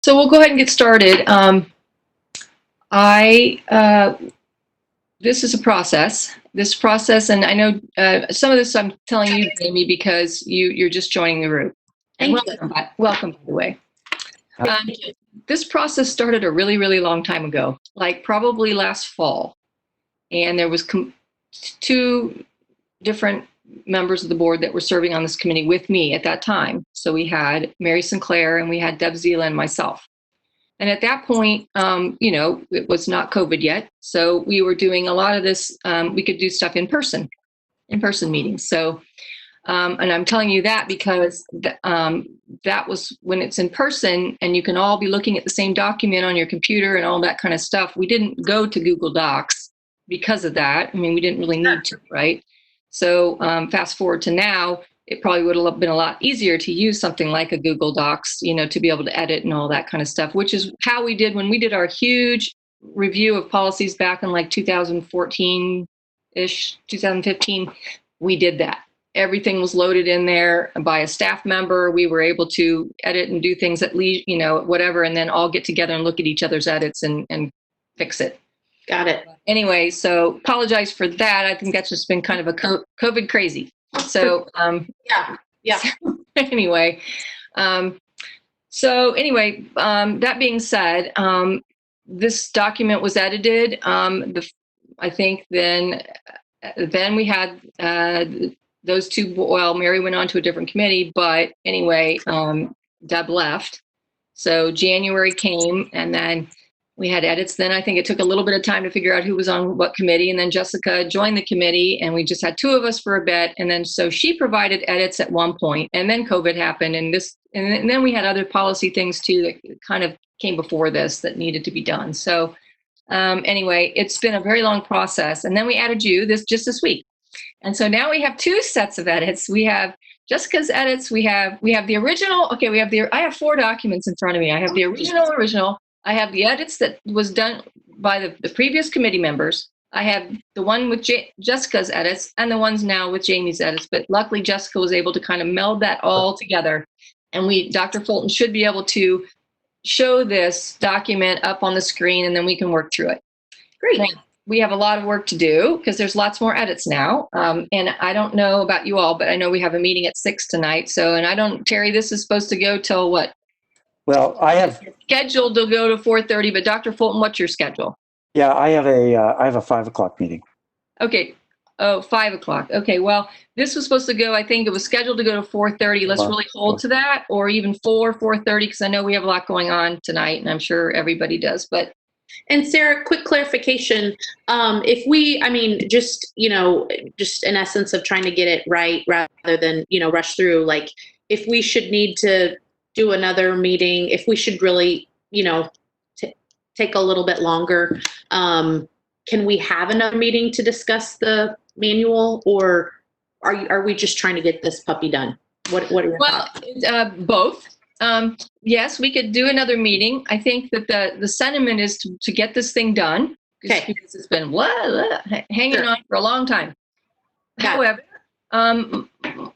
So we'll go ahead and get started. This is a process. This process, and I know some of this I'm telling you, Jamie, because you're just joining the group. And welcome, by the way. This process started a really, really long time ago, like probably last fall, and there was two different members of the board that were serving on this committee with me at that time. So we had Mary Sinclair and we had Deb Zila and myself. And at that point, it was not COVID yet. So we were doing a lot of this. We could do stuff in person meetings. So, and I'm telling you that because that was when it's in person and you can all be looking at the same document on your computer and all that kind of stuff. We didn't go to Google Docs because of that. I mean, we didn't really need to, right? So fast forward to now, it probably would have been a lot easier to use something like a Google Docs, to be able to edit and all that kind of stuff, which is how we did when we did our huge review of policies back in like 2014-ish, 2015. We did that. Everything was loaded in there by a staff member. We were able to edit and do things at least, whatever, and then all get together and look at each other's edits and fix it. Got it. Anyway, so apologize for that. I think that's just been kind of a COVID crazy. So, yeah. Anyway, that being said, this document was edited. I think then we had those two. Well, Mary went on to a different committee, but anyway, Deb left. So January came, and then we had edits. Then I think it took a little bit of time to figure out who was on what committee. And then Jessica joined the committee and we just had two of us for a bit. And then so she provided edits at one point, and then COVID happened. And then we had other policy things too that kind of came before this that needed to be done. So anyway, it's been a very long process. And then we added you just this week. And so now we have two sets of edits. We have Jessica's edits. We have the original. Okay, I have 4 documents in front of me. I have the original. I have the edits that was done by the previous committee members. I have the one with Jessica's edits and the ones now with Jamie's edits. But luckily, Jessica was able to kind of meld that all together. And Dr. Fulton should be able to show this document up on the screen, and then we can work through it. Great. Now, we have a lot of work to do because there's lots more edits now. And I don't know about you all, but I know we have a meeting at 6 tonight. So, Terry, this is supposed to go till what? Well, I have scheduled to go to 4:30, but Dr. Fulton, what's your schedule? Yeah, I have a 5 o'clock meeting. Okay. Oh, 5 o'clock. Okay. Well, this was supposed to go, I think it was scheduled to go to 4:30. Let's really hold to that, or even 4:30, because I know we have a lot going on tonight, and I'm sure everybody does. And Sarah, quick clarification. Just in essence of trying to get it right rather than, rush through, like if we should need to do another meeting, if we should really, take a little bit longer, can we have another meeting to discuss the manual, or are we just trying to get this puppy done? What are your thoughts? Both. Yes, we could do another meeting. I think that the sentiment is to get this thing done, because it's been hanging on for a long time. However,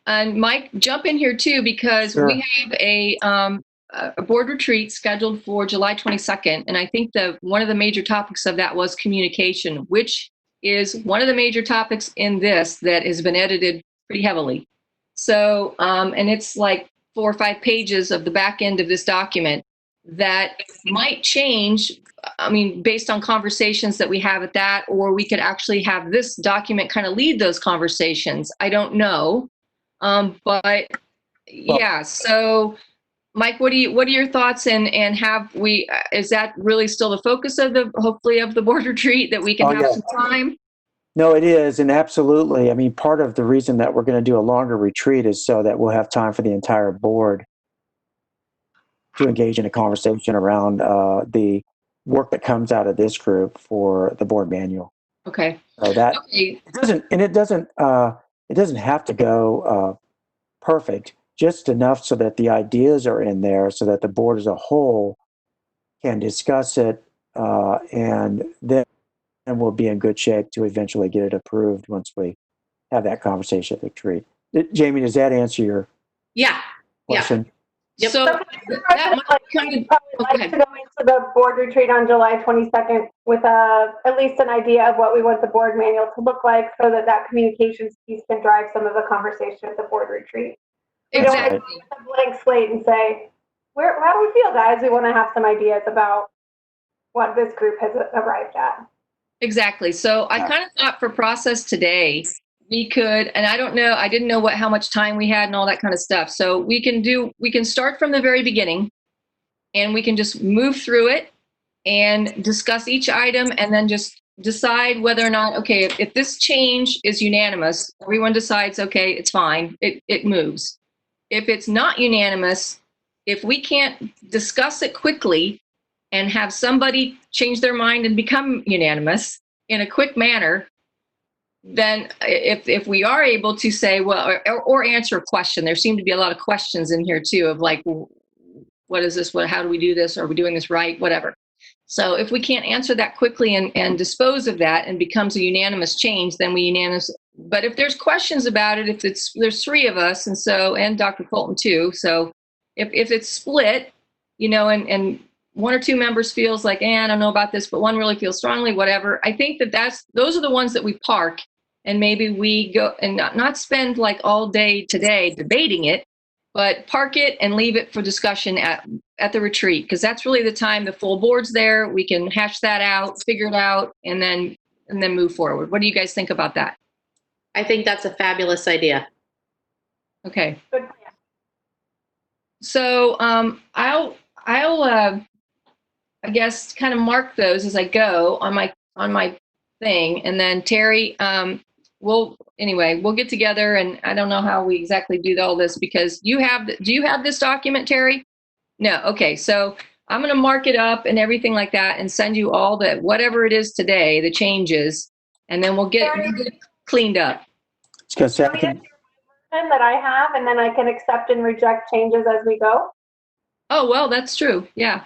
and Mike, jump in here too, because we have a board retreat scheduled for July 22nd. And I think one of the major topics of that was communication, which is one of the major topics in this that has been edited pretty heavily. So, and it's like 4 or 5 pages of the back end of this document that might change, based on conversations that we have at that, or we could actually have this document kind of lead those conversations. I don't know. Yeah. So Mike, what are your thoughts, and is that really still the focus of hopefully of the board retreat, that we can have some time? No, it is. And absolutely. Part of the reason that we're going to do a longer retreat is so that we'll have time for the entire board to engage in a conversation around the work that comes out of this group for the board manual. Okay. So it doesn't have to go perfect, just enough so that the ideas are in there, so that the board as a whole can discuss it, and then we'll be in good shape to eventually get it approved once we have that conversation at the retreat. Jamie, does that answer your question? Yep. So So, that might kind of, probably okay. like to go into the board retreat on July 22nd with at least an idea of what we want the board manual to look like, so that that communications piece can drive some of the conversation at the board retreat. We don't want to Exactly. go with a blank slate and say, how do we feel, guys? We want to have some ideas about what this group has arrived at. Exactly. So I kind of thought for process today, we could, and I don't know, I didn't know how much time we had and all that kind of stuff. So we can start from the very beginning and we can just move through it and discuss each item and then just decide whether or not, okay, if this change is unanimous, everyone decides, okay, it's fine, it moves. If it's not unanimous, if we can't discuss it quickly and have somebody change their mind and become unanimous in a quick manner, then if we are able to say, well, or answer a question, there seem to be a lot of questions in here too of like, what is this? How do we do this? Are we doing this right? Whatever. So if we can't answer that quickly and dispose of that and becomes a unanimous change, then we unanimous. But if there's questions about it, there's three of us, and Dr. Colton too. So if it's split, and one or two members feels like, I don't know about this, but one really feels strongly, whatever. I think those are the ones that we park, and maybe we go and not spend like all day today debating it, but park it and leave it for discussion at the retreat, because that's really the time the full board's there. We can hash that out, figure it out, and then move forward. What do you guys think about that? I think that's a fabulous idea. Okay. Good plan. So I'll I guess kind of mark those as I go on my thing, and then Terry, we'll get together, and I don't know how we exactly do all this, because do you have this document, Terry? No. Okay. So I'm going to mark it up and everything like that and send you all whatever it is today, the changes, and then we'll get it cleaned up. That I have, and then I can accept and reject changes as we go. Oh, well, that's true. Yeah.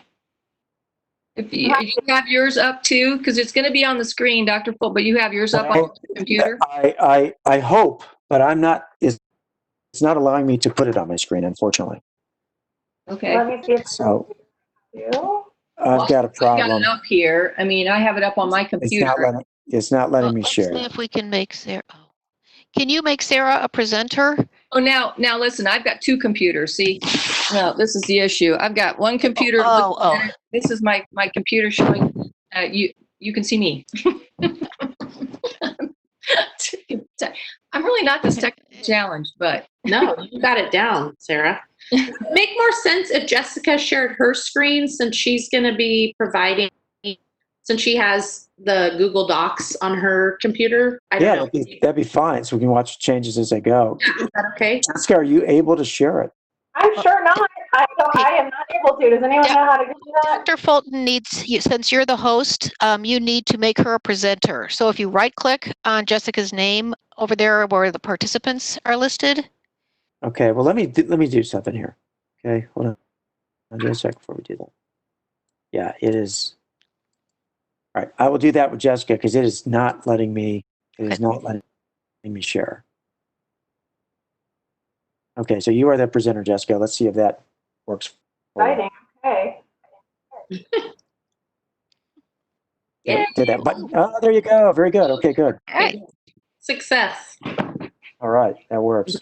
If you have yours up too, because it's going to be on the screen, Dr. Full, but you have yours up on the computer? I hope, but it's not allowing me to put it on my screen, unfortunately. Okay. Let me see if So you. I've got a problem. I've got it up here. I mean, I have it up on my computer. It's not letting me share. Let's see if we can make Sarah. Can you make Sarah a presenter? Oh, now listen, I've got two computers. See, no, this is the issue. I've got one computer. This is my computer showing. You can see me. I'm really not this technically challenged, but no, you got it down, Sarah. Make more sense if Jessica shared her screen, since she's going to be providing, since she has the Google Docs on her computer. I don't know. That'd be fine. So we can watch changes as they go. Is that okay? Jessica, are you able to share it? I'm sure not. I am not able to. Does anyone know how to do that? Dr. Fulton since you're the host, you need to make her a presenter. So if you right click on Jessica's name over there where the participants are listed. Okay, well, let me do something here. Okay, hold on. Just a second before we do that. Yeah, it is. All right, I will do that with Jessica, because it is not letting me share. Okay, so you are the presenter, Jessica. Let's see if that works. Exciting. Okay. Yeah. Did that button? Oh, there you go. Very good. Okay, good. All right. Success. All right, that works.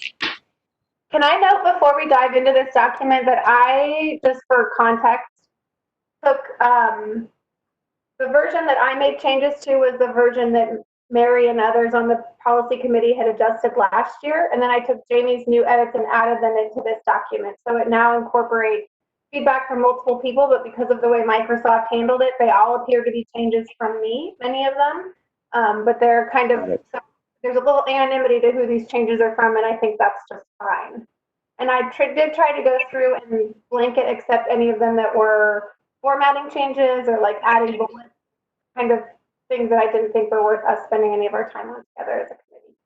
Can I note before we dive into this document that I, just for context, took the version that I made changes to was the version that Mary and others on the policy committee had adjusted last year. And then I took Jamie's new edits and added them into this document. So it now incorporates feedback from multiple people, but because of the way Microsoft handled it, they all appear to be changes from me, many of them. But they're kind of, so there's a little anonymity to who these changes are from, and I think that's just fine. And I did try to go through and blanket accept any of them that were formatting changes or like adding bullets, kind of things that I didn't think were worth us spending any of our time on together as a committee.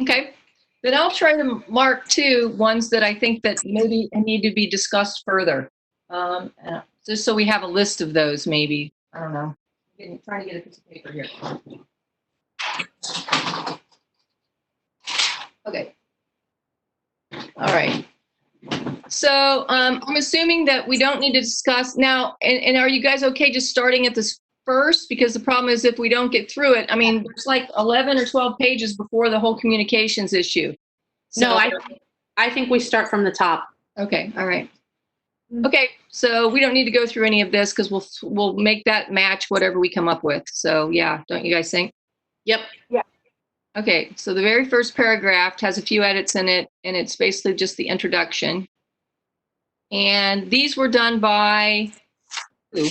Okay. Then I'll try to mark too ones that I think that maybe need to be discussed further. Just so we have a list of those, maybe. I don't know. I'm trying to get a piece of paper here. Okay. All right. So I'm assuming that we don't need to discuss now, and are you guys okay just starting at this first? Because the problem is if we don't get through it, I mean, there's like 11 or 12 pages before the whole communications issue. No, So- I think we start from the top. Okay, all right. Okay, so we don't need to go through any of this because we'll make that match whatever we come up with. So yeah, don't you guys think? Yep. Okay, so the very first paragraph has a few edits in it, and it's basically just the introduction. And these were done by who?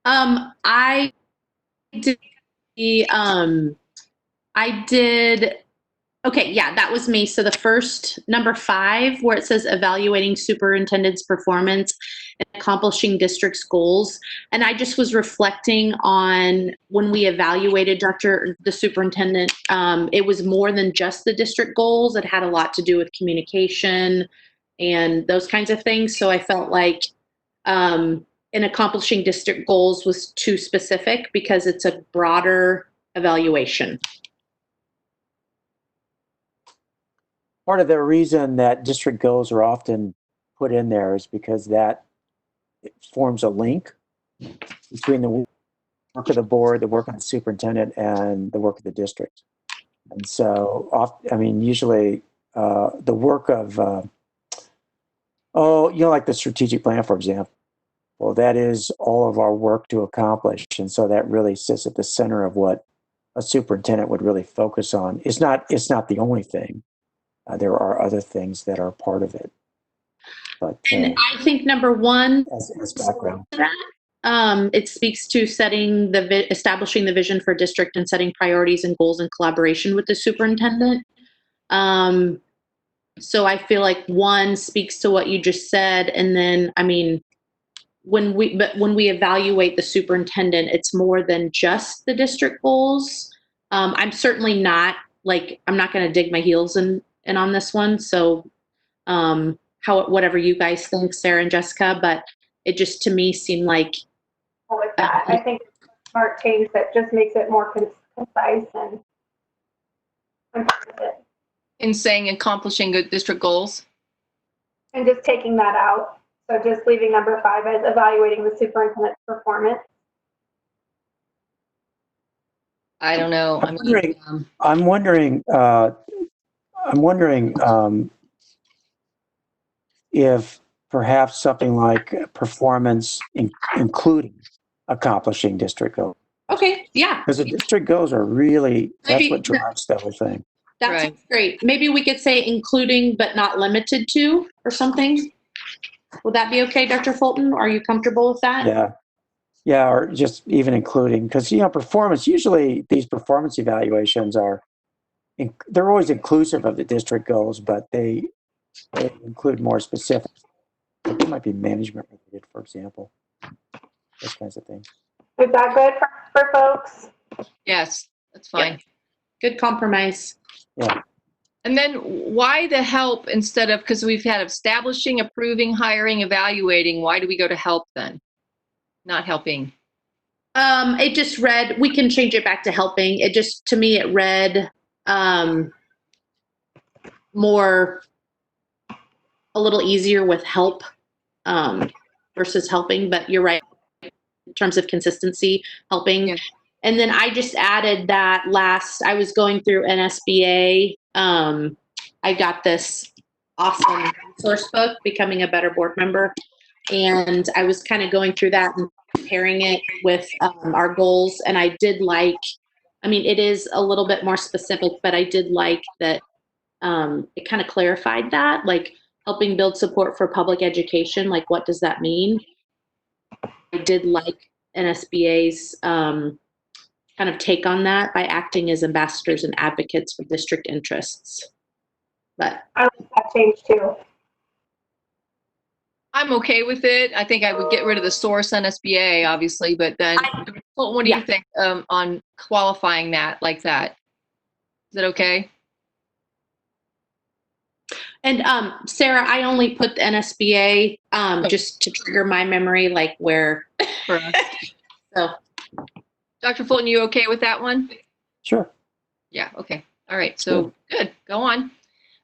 I did okay, yeah, that was me. So the first number 5, where it says evaluating superintendent's performance and accomplishing district's goals. And I just was reflecting on when we evaluated the superintendent, it was more than just the district goals. It had a lot to do with communication and those kinds of things. So I felt like in accomplishing district goals was too specific because it's a broader evaluation. Part of the reason that district goals are often put in there is because that forms a link between the work of the board, the work of the superintendent, and the work of the district. And so, usually the work of, like the strategic plan, for example, well, that is all of our work to accomplish. And so that really sits at the center of what a superintendent would really focus on. It's not the only thing. There are other things that are part of it. But And I think number 1, as background. It speaks to establishing the vision for district and setting priorities and goals in collaboration with the superintendent. So I feel like 1 speaks to what you just said. And then, when we evaluate the superintendent, it's more than just the district goals. I'm certainly not I'm not going to dig my heels in on this one. So whatever you guys think, Sarah and Jessica, but it just to me seemed like With that, I think it's a smart change that just makes it more concise and In saying accomplishing good district goals? and just taking that out. So just leaving number 5 as evaluating the superintendent's performance. I don't know. I'm wondering if perhaps something like performance including accomplishing district goals. okay, yeah, Because the district goals are really, that's Maybe- what drives the whole thing. that's Right. great. Maybe we could say including but not limited to or something. Would that be okay, Dr. Fulton? Are you comfortable with that? Yeah. Yeah, or just even including, because, performance, usually these performance evaluations they're always inclusive of the district goals, but they include more specific. It might be management related, for example. Those kinds of things. Is that good for folks? Yes, that's fine. Good compromise. Yeah. And then why the help instead of, because we've had establishing, approving, hiring, evaluating, why do we go to help then? Not helping. It just read, we can change it back to helping. It just, to me, it read more, a little easier with help versus helping, but you're right. In terms of consistency, helping. Yeah. And then I just added that I was going through NSBA. I got this awesome source book, Becoming a Better Board Member. And I was kind of going through that and comparing it with our goals. And I did it is a little bit more specific, but I did like that it kind of clarified that, helping build support for public education. What does that mean? I did like NSBA's kind of take on that by acting as ambassadors and advocates for district interests. But I like that change too. I'm okay with it. I think I would get rid of the source NSBA, obviously, but then what do you think on qualifying that like that? Is that okay? and Sarah, I only put the NSBA just to trigger my memory, where. For us? So, Dr. Fulton, you okay with that one? Sure. Yeah, okay. All right, so good. Go on.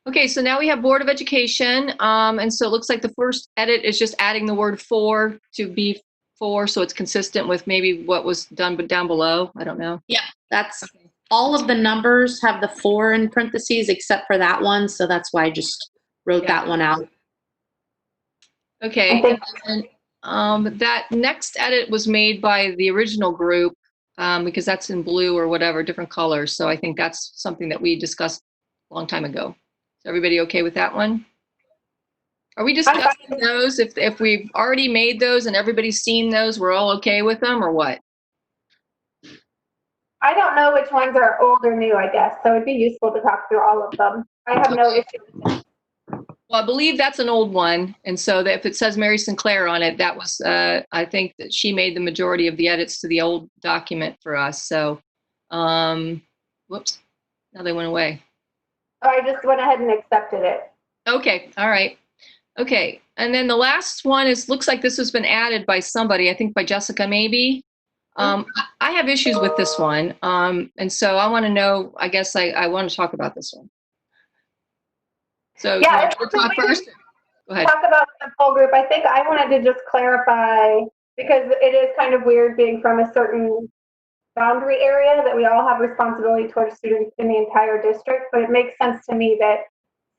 Okay, so now we have Board of Education. And so it looks like the first edit is just adding the word for to be for, so it's consistent with maybe what was done but down below. I don't know. Yeah, that's all of the numbers have the 4 in parentheses except for that one. So that's why I just wrote that one out. Okay, Okay. and that next edit was made by the original group because that's in blue or whatever, different colors. So I think that's something that we discussed a long time ago. Is everybody okay with that one? Are we discussing those? If we've already made those and everybody's seen those, we're all okay with them or what? I don't know which ones are old or new, I guess, so it'd be useful to talk through all of them. I have no issue with it. Well, I believe that's an old one. And so that if it says Mary Sinclair on it, that was, I think that she made the majority of the edits to the old document for us. So, whoops, now they went away. So I just went ahead and accepted it. Okay, all right. Okay, and then the last one is, looks like this has been added by somebody, I think by Jessica maybe. I have issues with this one. And so I want to know, I guess I want to talk about this one. So Yeah, you want to talk first? Go ahead. Talk about the full group. I think I wanted to just clarify, because it is kind of weird being from a certain boundary area that we all have responsibility towards students in the entire district, but it makes sense to me that,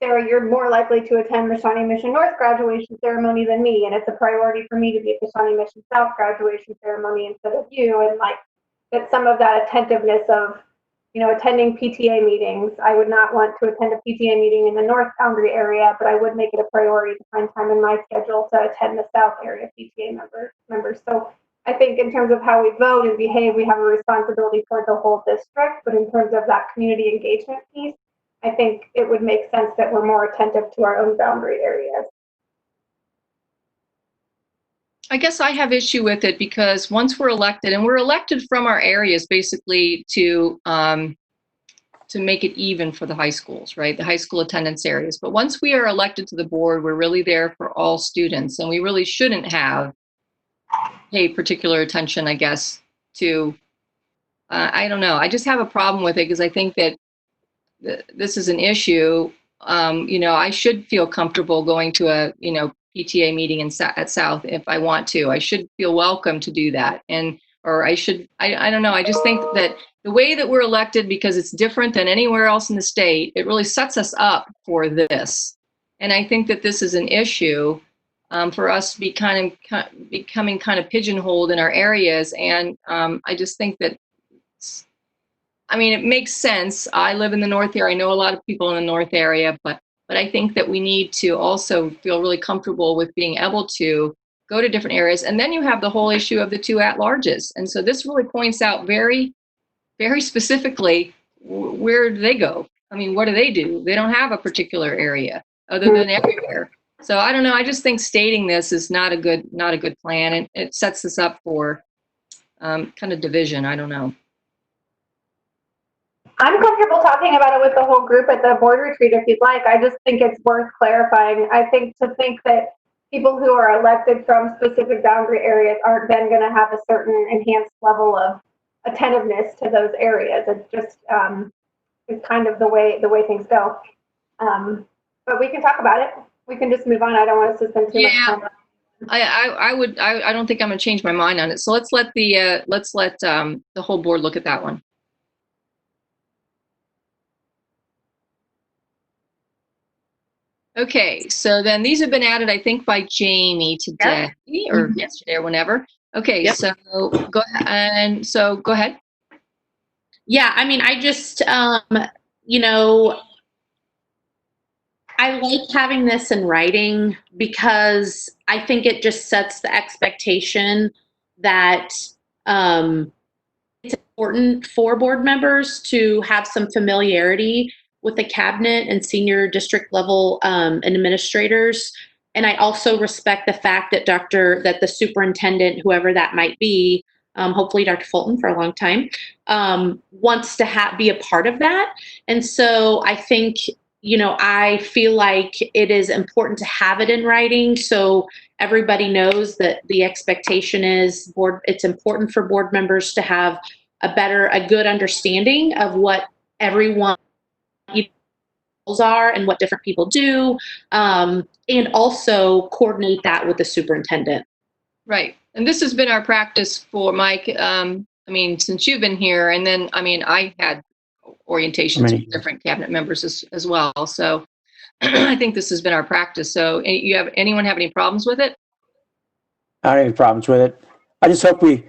Sarah, you're more likely to attend the Shawnee Mission North graduation ceremony than me, and it's a priority for me to be at the Shawnee Mission South graduation ceremony instead of you, and like that some of that attentiveness of, you know, attending PTA meetings. I would not want to attend a PTA meeting in the North boundary area, but I would make it a priority to find time in my schedule to attend the South area PTA members. So I think in terms of how we vote and behave, we have a responsibility toward the whole district, but in terms of that community engagement piece, I think it would make sense that we're more attentive to our own boundary areas. I guess I have issue with it because once we're elected, and we're elected from our areas basically to make it even for the high schools, right? The high school attendance areas. But once we are elected to the board, we're really there for all students, and we really shouldn't have pay particular attention, I guess, to, I don't know. I just have a problem with it because I think that this is an issue. You know, I should feel comfortable going to a, you know, PTA meeting at South if I want to. I should feel welcome to do that. And, or I should, I don't know. I just think that the way that we're elected, because it's different than anywhere else in the state, it really sets us up for this. And I think that this is an issue for us to be becoming kind of pigeonholed in our areas. And I just think that, I mean, it makes sense. I live in the North area. I know a lot of people in the North area, but I think that we need to also feel really comfortable with being able to go to different areas. And then you have the whole issue of the 2 at-larges. And so this really points out very, very specifically, where do they go? I mean, what do? They don't have a particular area other than everywhere. So I don't know. I just think stating this is not a good plan. And it sets us up for kind of division. I don't know. I'm comfortable talking about it with the whole group at the board retreat if you'd like. I just think it's worth clarifying. I think that people who are elected from specific boundary areas aren't then going to have a certain enhanced level of attentiveness to those areas. It's just it's kind of the way things go. But we can talk about it. We can just move on. I don't want us to spend too much time. I don't think I'm going to change my mind on it. So let's let the whole board look at that one. Okay, so then these have been added, I think, by Jamie today or yesterday or whenever. Okay, so go ahead. Yeah, I mean, I just, you know, I like having this in writing because I think it just sets the expectation that it's important for board members to have some familiarity with the cabinet and senior district level administrators. And I also respect the fact that the superintendent, whoever that might be, hopefully Dr. Fulton for a long time, wants to be a part of that. And so I think, you know, I feel like it is important to have it in writing so everybody knows that the expectation is it's important for board members to have a good understanding of what everyone are and what different people do, and also coordinate that with the superintendent. Right. And this has been our practice for Mike. I mean, since you've been here, and then, I mean, I had orientations Many with years. different cabinet members as well. So I think this has been our practice. So anyone have any problems with it? I don't have any problems with it. I just hope the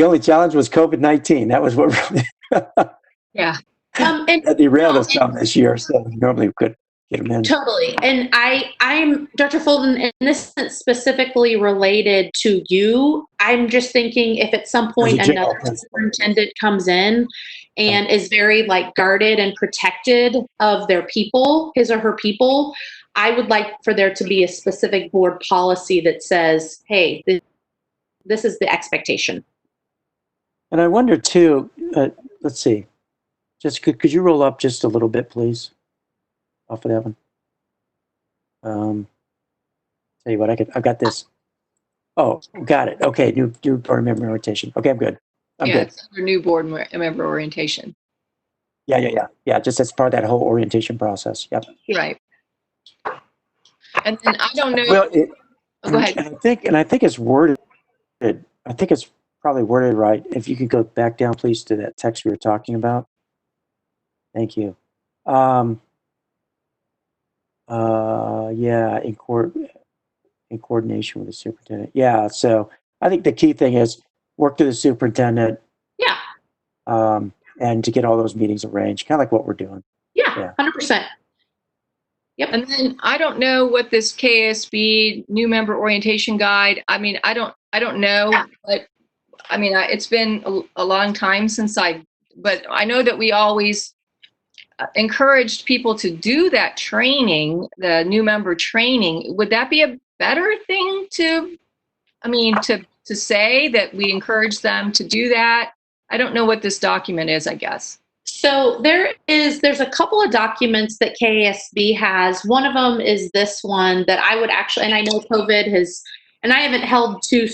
only challenge was COVID-19. That was what really Yeah. And derailed us some this year. So normally we could get them in. totally. And I'm Dr. Fulton, and this isn't specifically related to you. I'm just thinking if at some point As a general another principle. superintendent comes in and is very like guarded and protected of their people, his or her people, I would like for there to be a specific board policy that says, hey, this is the expectation. And I wonder too, let's see, just could you roll up just a little bit, please, off of that one? Tell you what, I've got this. Oh, got it. Okay, new board member orientation. Okay, I'm good. I'm good. It's under new board member orientation. Yeah, just as part of that whole orientation process. Yep. Right. And then I don't know. Well, Go ahead. and I think it's worded. I think it's probably worded right. If you could go back down, please, to that text we were talking about. Thank you. Yeah, in coordination with the superintendent. Yeah, so I think the key thing is work to the superintendent. Yeah. And to get all those meetings arranged, kind of like what we're doing. Yeah. 100%. Yep. And then I don't know what this KSB new member orientation guide. I mean, I don't know, but I mean, it's been a long time since but I know that we always encouraged people to do that training, the new member training. Would that be a better thing to say that we encourage them to do that? I don't know what this document is, I guess. So there's a couple of documents that KASB has. One of them is this one that I would actually, and I know COVID has, and I haven't held too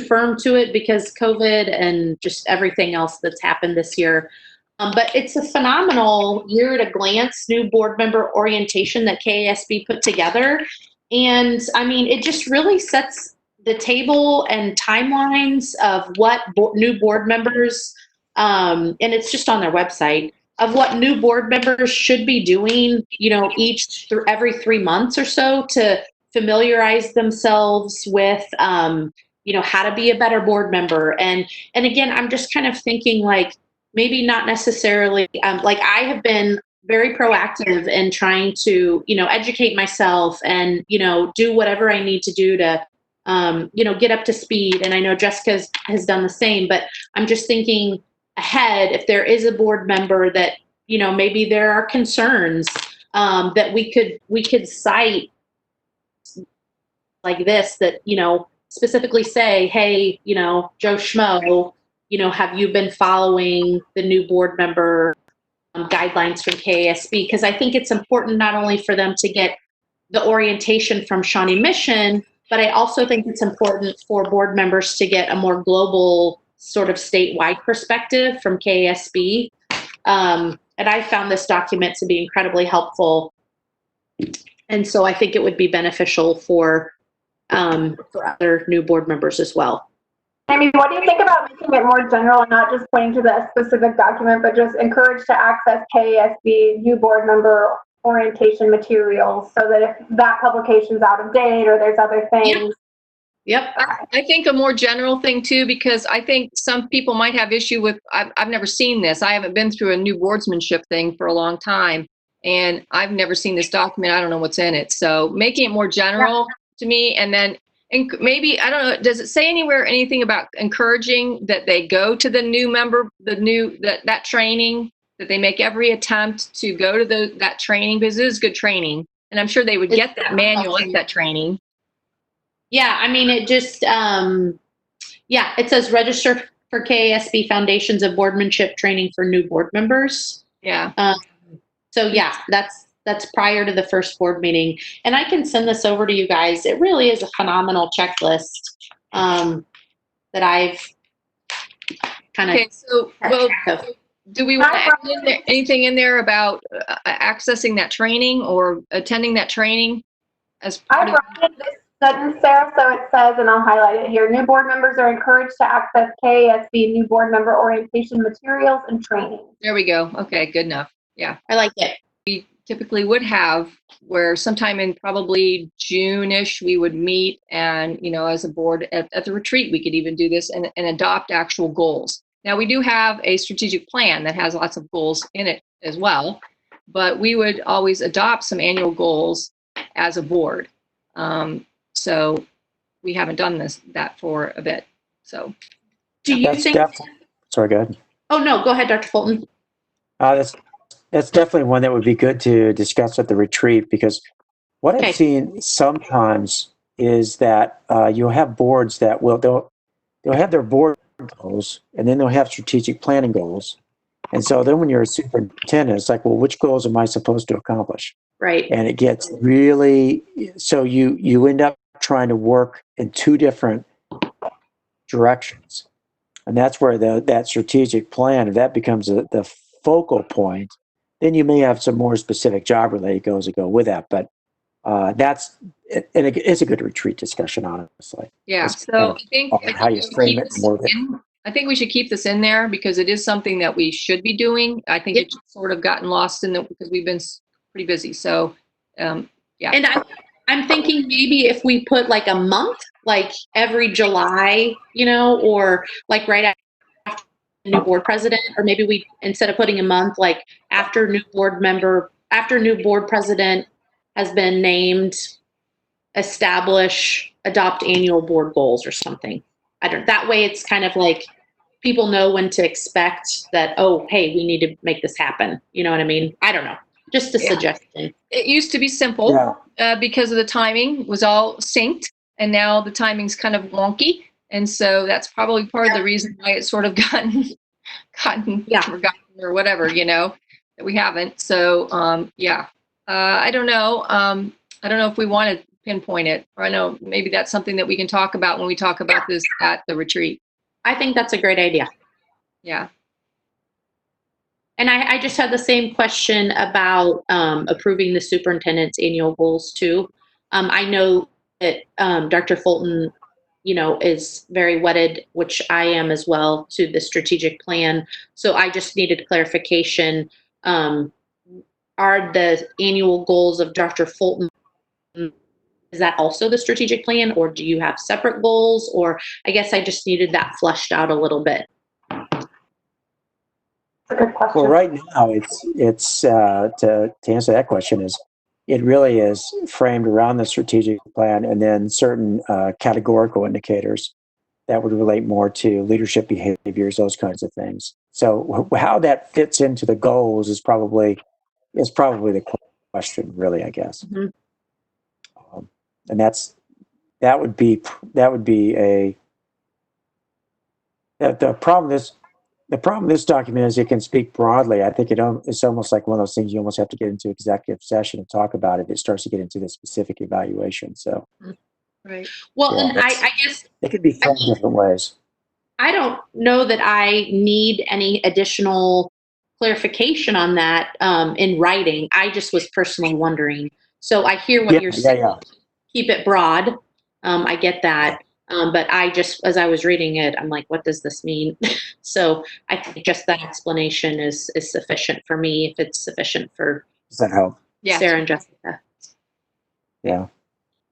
firm to it because COVID and just everything else that's happened this year. But it's a phenomenal year at a glance new board member orientation that KASB put together. And I mean, it just really sets the table and timelines of what new board members, and it's just on their website, of what new board members should be doing, every 3 months or so to familiarize themselves with, how to be a better board member. And again, I'm just kind of thinking like, maybe not necessarily, like I have been very proactive in trying to, educate myself and, do whatever I need to do to, get up to speed. And I know Jessica has done the same, but I'm just thinking ahead, if there is a board member that, maybe there are concerns that we could cite like this, that, specifically say, hey, Joe Schmo, have you been following the new board member guidelines from KASB? Because I think it's important not only for them to get the orientation from Shawnee Mission, but I also think it's important for board members to get a more global sort of statewide perspective from KASB. And I found this document to be incredibly helpful. And so I think it would be beneficial for other new board members as well. I mean, what do you think about making it more general and not just pointing to the specific document, but just encourage to access KASB new board member orientation materials so that if that publication's out of date or there's other things. Yep. I think a more general thing too, because I think some people might have issue with, I've never seen this. I haven't been through a new boardsmanship thing for a long time, and I've never seen this document. I don't know what's in it. So making it more general to me, and then maybe, I don't know, does it say anywhere anything about encouraging that they go to the new member, that training, that they make every attempt to go to that training, because it is good training. And I'm sure they would get that manual at that training. Yeah, I mean, it just, it says register for KASB Foundations of Boardmanship Training for new board members. Yeah. So yeah, that's prior to the first board meeting. And I can send this over to you guys. It really is a phenomenal checklist that I've kind of. Okay, so, well, Do we want to add anything in there about accessing that training or attending that training as part I of? brought in this sentence, Sarah, so it says, and I'll highlight it here, new board members are encouraged to access KASB new board member orientation materials and training. There we go. Okay, good enough. Yeah. I like it. We typically would have where sometime in probably June-ish, we would meet and, as a board at the retreat, we could even do this and adopt actual goals. Now, we do have a strategic plan that has lots of goals in it as well, but we would always adopt some annual goals as a board. So we haven't done that for a bit. So Do you think? Sorry, go ahead. Oh no, go ahead, Dr. Fulton. That's definitely one that would be good to discuss at the retreat, because what Okay. I've seen sometimes is that you'll have boards that they'll have their board goals and then they'll have strategic planning goals. And so then when you're a superintendent, it's like, well, which goals am I supposed to accomplish? Right. And it gets really, so you end up trying to work in two different directions. And that's where that strategic plan, if that becomes the focal point, then you may have some more specific job related goals that go with that. But it's a good retreat discussion, honestly. yeah, It's so I think how you frame it and word it. I think we should keep this in there because it is something that we should be doing. I think Yep. it's sort of gotten lost because we've been pretty busy. So, yeah. And I'm thinking maybe if we put like a month, like every July, or like right after new board president, or maybe we, instead of putting a month, like after new board president has been named, adopt annual board goals or something. That way it's kind of like people know when to expect that, oh, hey, we need to make this happen. You know what I mean? I don't know. Just a suggestion. It used to be simple because of the timing was all synced, and now the timing's kind of wonky. And so that's probably part of the reason why it's sort of gotten forgotten or whatever, that we haven't. So, I don't know. I don't know if we want to pinpoint it, or I know maybe that's something that we can talk about when we talk about this at the retreat. I think that's a great idea. Yeah. And I just had the same question about approving the superintendent's annual goals too. I know that Dr. Fulton, is very wedded, which I am as well, to the strategic plan. So I just needed clarification. Are the annual goals of Dr. Fulton, is that also the strategic plan, or do you have separate goals? Or I guess I just needed that flushed out a little bit. Good question. Well, right now, it's to answer that question, it really is framed around the strategic plan and then certain categorical indicators that would relate more to leadership behaviors, those kinds of things. So how that fits into the goals is probably the question, really, I guess. Mm-hmm. And that would be the problem with this document is it can speak broadly. I think it's almost like one of those things you almost have to get into executive session and talk about it. It starts to get into the specific evaluation. So, Right. Well, yeah, and I guess it could be framed different ways. I don't know that I need any additional clarification on that in writing. I just was personally wondering. So I hear what you're saying. Yeah. Keep it broad. I get that. But I just, as I was reading it, I'm like, what does this mean? So I think just that explanation is sufficient for me, if it's sufficient for Does that help? Yeah. Sarah and Jessica. Yeah.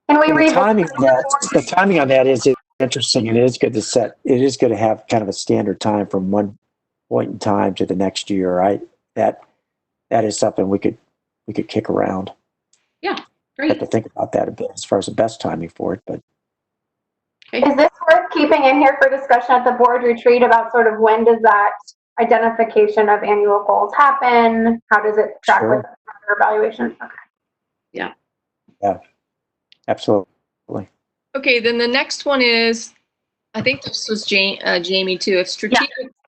Can we And read the timing on that is interesting, and it is good to have kind of a standard time from one point in time to the next year, right? That is something we could kick around. Yeah, great. Have to think about that a bit as far as the best timing for it, but Is this worth keeping in here for discussion at the board retreat about sort of when does that identification of annual goals happen? How does it track Sure. with the evaluation? Okay. yeah, absolutely. Okay, then the next one is, I think this was Jamie too.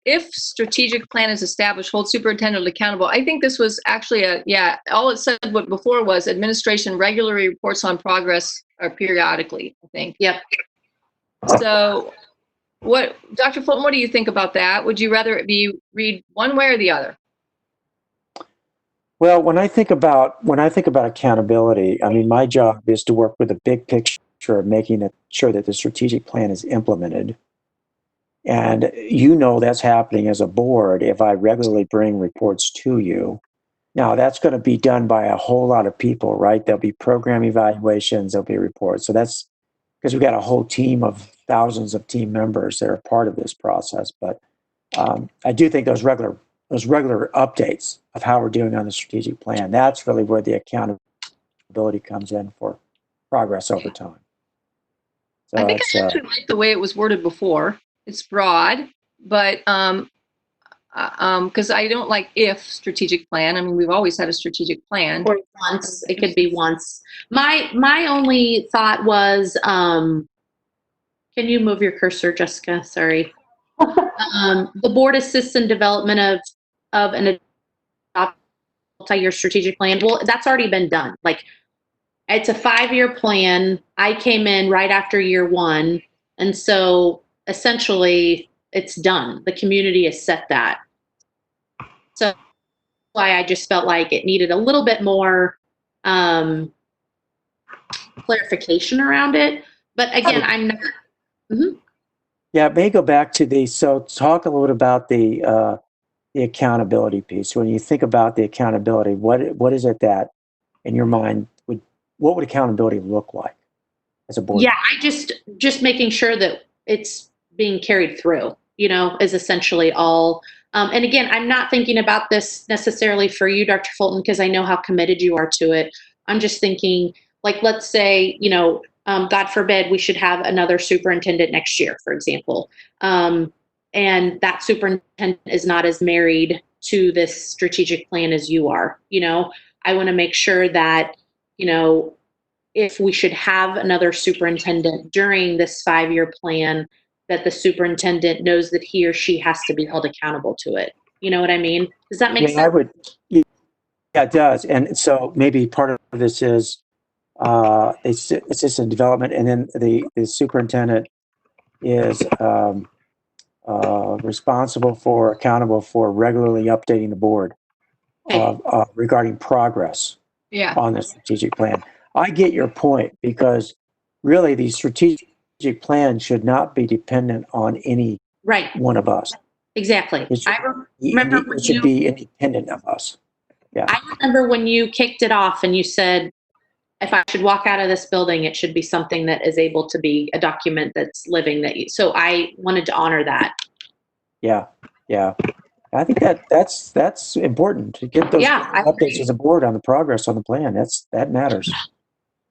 If strategic plan is established, hold superintendent accountable. I think this was actually all it said before was administration regularly reports on progress periodically, I think. Yep. So Dr. Fulton, what do you think about that? Would you rather it be read one way or the other? Well, when I think about accountability, I mean, my job is to work with the big picture of making sure that the strategic plan is implemented. And that's happening as a board if I regularly bring reports to you. Now, that's going to be done by a whole lot of people, right? There'll be program evaluations, there'll be reports. So that's because we've got a whole team of thousands of team members that are part of this process. But I do think those regular updates of how we're doing on the strategic plan, that's really where the accountability comes in for progress over time. So I think I actually like the way it was worded before. It's broad, but because I don't like if strategic plan. I mean, we've always had a strategic plan. Or once, it could be once. My only thought was, can you move your cursor, Jessica? Sorry. The board assists in development of an multi-year strategic plan. Well, that's already been done. Like, it's a 5-year plan. I came in right after year 1. And so essentially it's done. The community has set that. So why I just felt like it needed a little bit more clarification around it. But again, I'm not. Yeah, it may go back to so talk a little bit about the accountability piece. When you think about the accountability, what is it that in your mind what would accountability look like as a board? Yeah, I just making sure that it's being carried through, is essentially all. And again, I'm not thinking about this necessarily for you, Dr. Fulton, because I know how committed you are to it. I'm just thinking, like, let's say, God forbid, we should have another superintendent next year, for example. And that superintendent is not as married to this strategic plan as you are. I want to make sure that, if we should have another superintendent during this 5-year plan, that the superintendent knows that he or she has to be held accountable to it. You know what I mean? Does that make sense? Yeah, it does. And so maybe part of this is it's just in development, and then the superintendent is accountable for regularly updating the board regarding progress on the strategic plan. I get your point, because really the strategic plan should not be dependent on any one of us. Exactly. It should be independent of us. Yeah. I remember when you kicked it off and you said, if I should walk out of this building, it should be something that is able to be a document that's living. So I wanted to honor that. Yeah. I think that's important to get those updates as a board on the progress on the plan. That matters.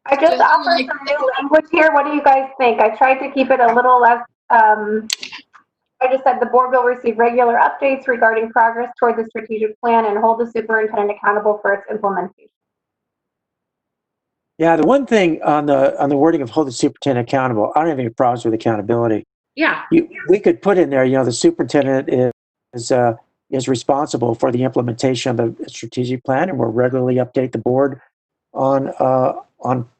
I just offered some new language here. What do you guys think? I tried to keep it a little less, I just said the board will receive regular updates regarding progress toward the strategic plan and hold the superintendent accountable for its implementation. Yeah, the one thing on the wording of hold the superintendent accountable, I don't have any problems with accountability. Yeah. We could put in there, the superintendent is responsible for the implementation of the strategic plan and will regularly update the board on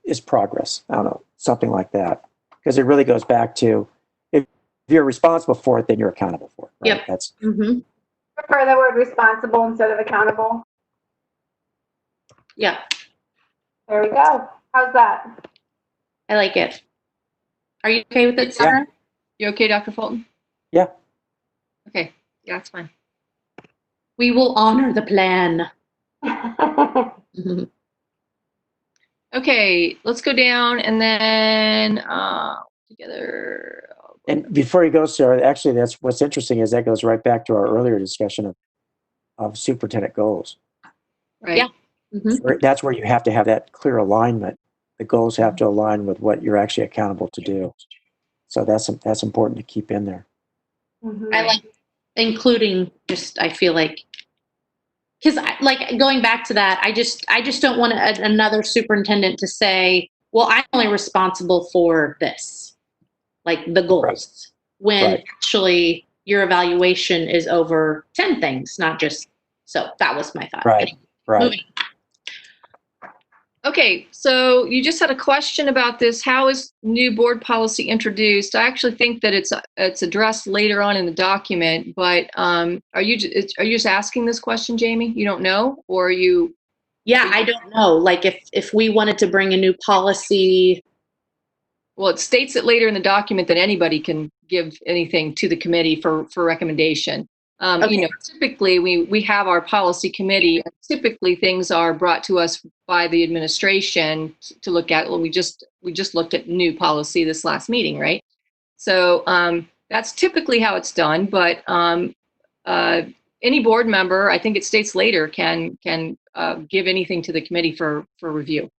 its progress. I don't know, something like that. Because it really goes back to, if you're responsible for it, then you're accountable for it. Right? Yep. That's Prefer the word responsible instead of accountable. Yeah. There we go. How's that? I like it. Are you okay with it, Sarah? Yeah. You okay, Dr. Fulton? Yeah. Okay. Yeah, that's fine. We will honor the plan. Okay, let's go down and then together. And before you go, Sarah, actually, that's what's interesting is that goes right back to our earlier discussion of superintendent goals. Right. Yeah. Mm-hmm. That's where you have to have that clear alignment. The goals have to align with what you're actually accountable to do. So that's important to keep in there. Mm-hmm. I like including I feel like, because like going back to that, I just don't want another superintendent to say, well, I'm only responsible for this, like the goals, when actually your evaluation is over 10 things, not just. So that was my thought. Right. Moving. Okay, so you just had a question about this. How is new board policy introduced? I actually think that it's addressed later on in the document, but are you just asking this question, Jamie? You don't know, or are you? Yeah, I don't know. Like if we wanted to bring a new policy. Well, it states it later in the document that anybody can give anything to the committee for recommendation. Okay. You know, typically we have our policy committee. Typically, things are brought to us by the administration to look at. Well, we just looked at new policy this last meeting, right? So that's typically how it's done. But any board member, I think it states later, can give anything to the committee for review.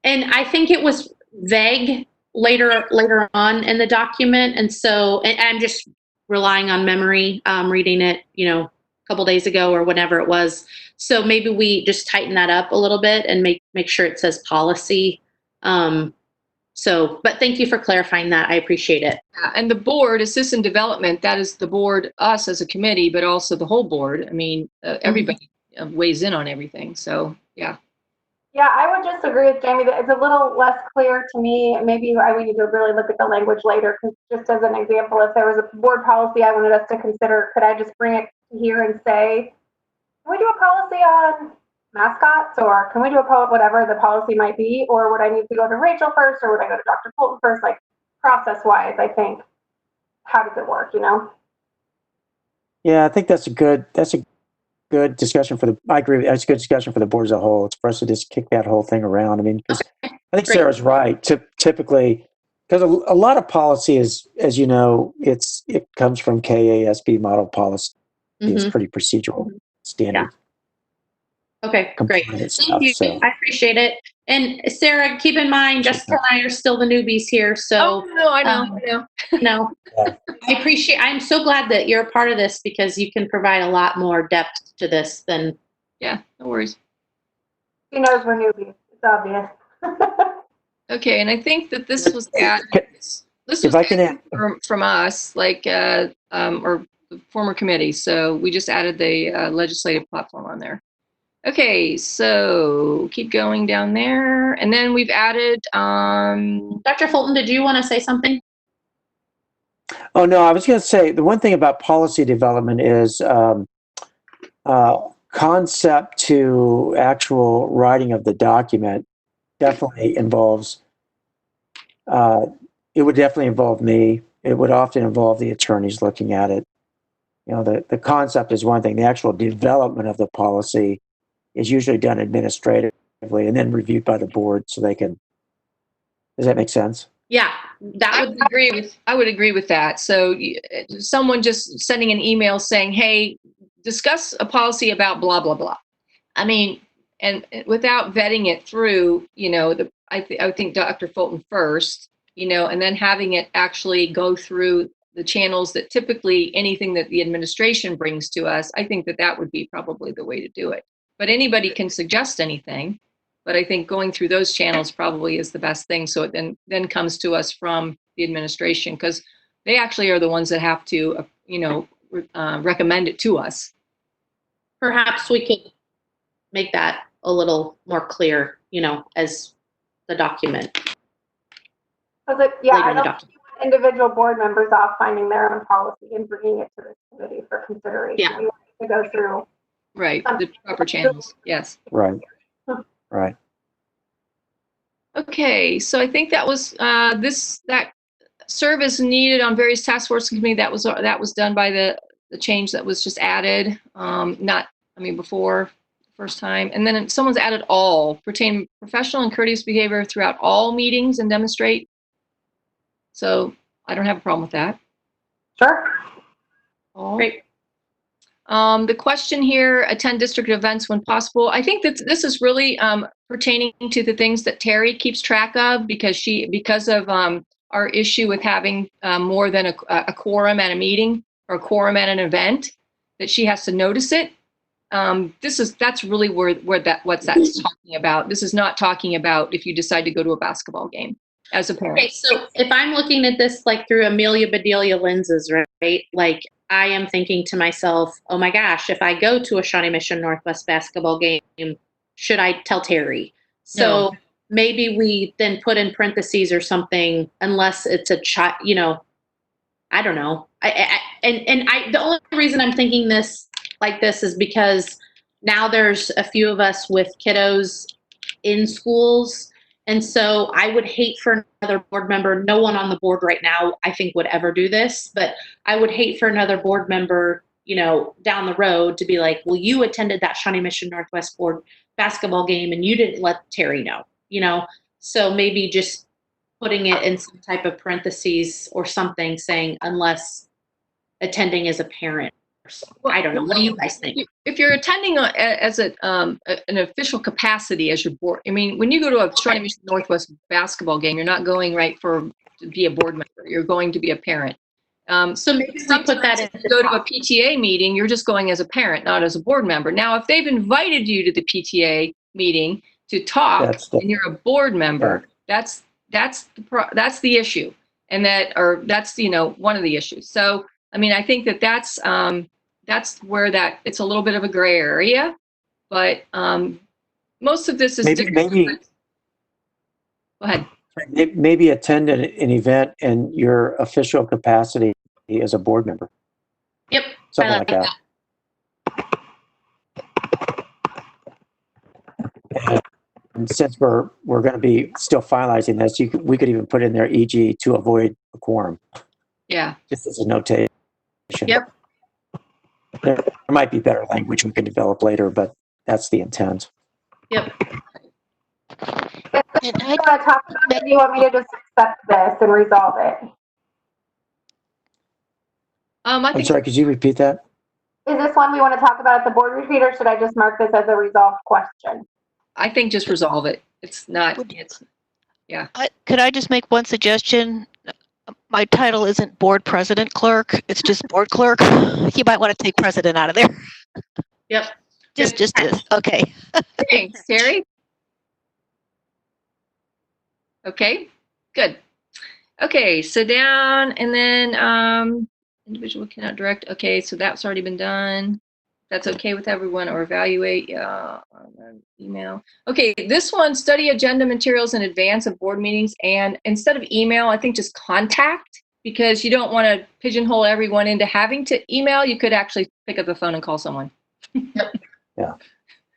And I think it was vague later on in the document, and so and I'm just relying on memory, reading it, a couple days ago or whenever it was. So maybe we just tighten that up a little bit and make sure it says policy. But thank you for clarifying that. I appreciate it. And the board, assistant development, that is the board, us as a committee, but also the whole board. I mean, everybody weighs in on everything. So, yeah. Yeah, I would just agree with Jamie that it's a little less clear to me. Maybe I would need to really look at the language later, because just as an example, if there was a board policy I wanted us to consider, could I just bring it here and say, can we do a policy on mascots, or can we do whatever the policy might be, or would I need to go to Rachel first, or would I go to Dr. Fulton first? Like, process-wise, I think, how does it work, Yeah, I think that's a good good discussion I agree. That's a good discussion for the board as a whole. It's for us to just kick that whole thing around. I mean, because I think Great. Sarah's right. Typically, because a lot of policy is, as you know, it comes from KASB model policy. It's pretty procedural, standard. Okay, great. Compliance Thank stuff, you. so. I appreciate it. And Sarah, keep in mind, Jessica and I are still the newbies here, so No, I know. Yeah. I'm so glad that you're a part of this, because you can provide a lot more depth to this than. Yeah, no worries. She knows we're newbies. It's obvious. Okay, and I think that this was added. This was If I can added add, from us, like or the former committee. So we just added the legislative platform on there. Okay, so keep going down there, and then we've added. Dr. Fulton, did you want to say something? oh no, I was going to say the one thing about policy development is concept to actual writing of the document definitely involves. It would definitely involve me. It would often involve the attorneys looking at it. The concept is one thing. The actual development of the policy is usually done administratively and then reviewed by the board so they can. Does that make sense? Yeah, I would agree with that. So someone just sending an email saying, "Hey, discuss a policy about blah blah blah." I mean, and without vetting it through, I think Dr. Fulton first, and then having it actually go through the channels that typically anything that the administration brings to us. I think that would be probably the way to do it. But anybody can suggest anything. But I think going through those channels probably is the best thing. So it then comes to us from the administration, because they actually are the ones that have to, recommend it to us. Perhaps we could make that a little more clear, as the document. I don't want individual board members off finding their own policy and bringing it to the committee for consideration. Yeah. We want to go through. Right, the proper channels, yes. Right. Right. Okay, so I think that was that service needed on various task force committee. That was done by the change that was just added. Before first time, and then someone's added all pertain professional and courteous behavior throughout all meetings and demonstrate. So I don't have a problem with that. Sure. All. Great. The question here: attend district events when possible. I think that this is really pertaining to the things that Terry keeps track of, because of our issue with having more than a quorum at a meeting or a quorum at an event, that she has to notice it. That's really what's talking about. This is not talking about if you decide to go to a basketball game as a parent. Okay, so if I'm looking at this like through Amelia Bedelia lenses, right? Like I am thinking to myself, oh my gosh, if I go to a Shawnee Mission Northwest basketball game, should I tell Terry? So maybe we then put in parentheses or something, unless it's a child, you know, I don't know. The only reason I'm thinking this like this is because now there's a few of us with kiddos in schools. And so I would hate for another board member, no one on the board right now, I think would ever do this, but I would hate for another board member, you know, down the road to be like, well, you attended that Shawnee Mission Northwest board basketball game and you didn't let Terry know, you know? So maybe just putting it in some type of parentheses or something saying, unless attending as a parent. I don't know. What do you guys think? If you're attending as an official capacity as your board, I mean, when you go to a Shawnee Mission Northwest basketball game, you're not going to be a board member. You're going to be a parent. So maybe we put that in. If you go to a PTA meeting, you're just going as a parent, not as a board member. Now, if they've invited you to the PTA meeting to talk and you're a board member, that's the issue, and that's one of the issues. So, I mean, I think that's where it's a little bit of a gray area, but most of this is maybe. Go ahead. Maybe attend an event in your official capacity as a board member. Yep. Something like that. And since we're going to be still finalizing this, we could even put in there, e.g., to avoid a quorum. Yeah. Just as a notation. Yep. There might be better language we can develop later, but that's the intent. Yep. Do you want me to just accept this and resolve it? I'm sorry, could you repeat that? Is this one we want to talk about at the board retreat, or should I just mark this as a resolved question? I think just resolve it. Could I just make one suggestion? My title isn't board president clerk. It's just board clerk. You might want to take president out of there. Yep. Just okay. Thanks, Terry. Okay, good. Okay, so down and then individual cannot direct. Okay, so that's already been done. That's okay with everyone, or evaluate, email. Okay, this one, study agenda materials in advance of board meetings, and instead of email, I think just contact, because you don't want to pigeonhole everyone into having to email. You could actually pick up the phone and call someone. Yep. Yeah.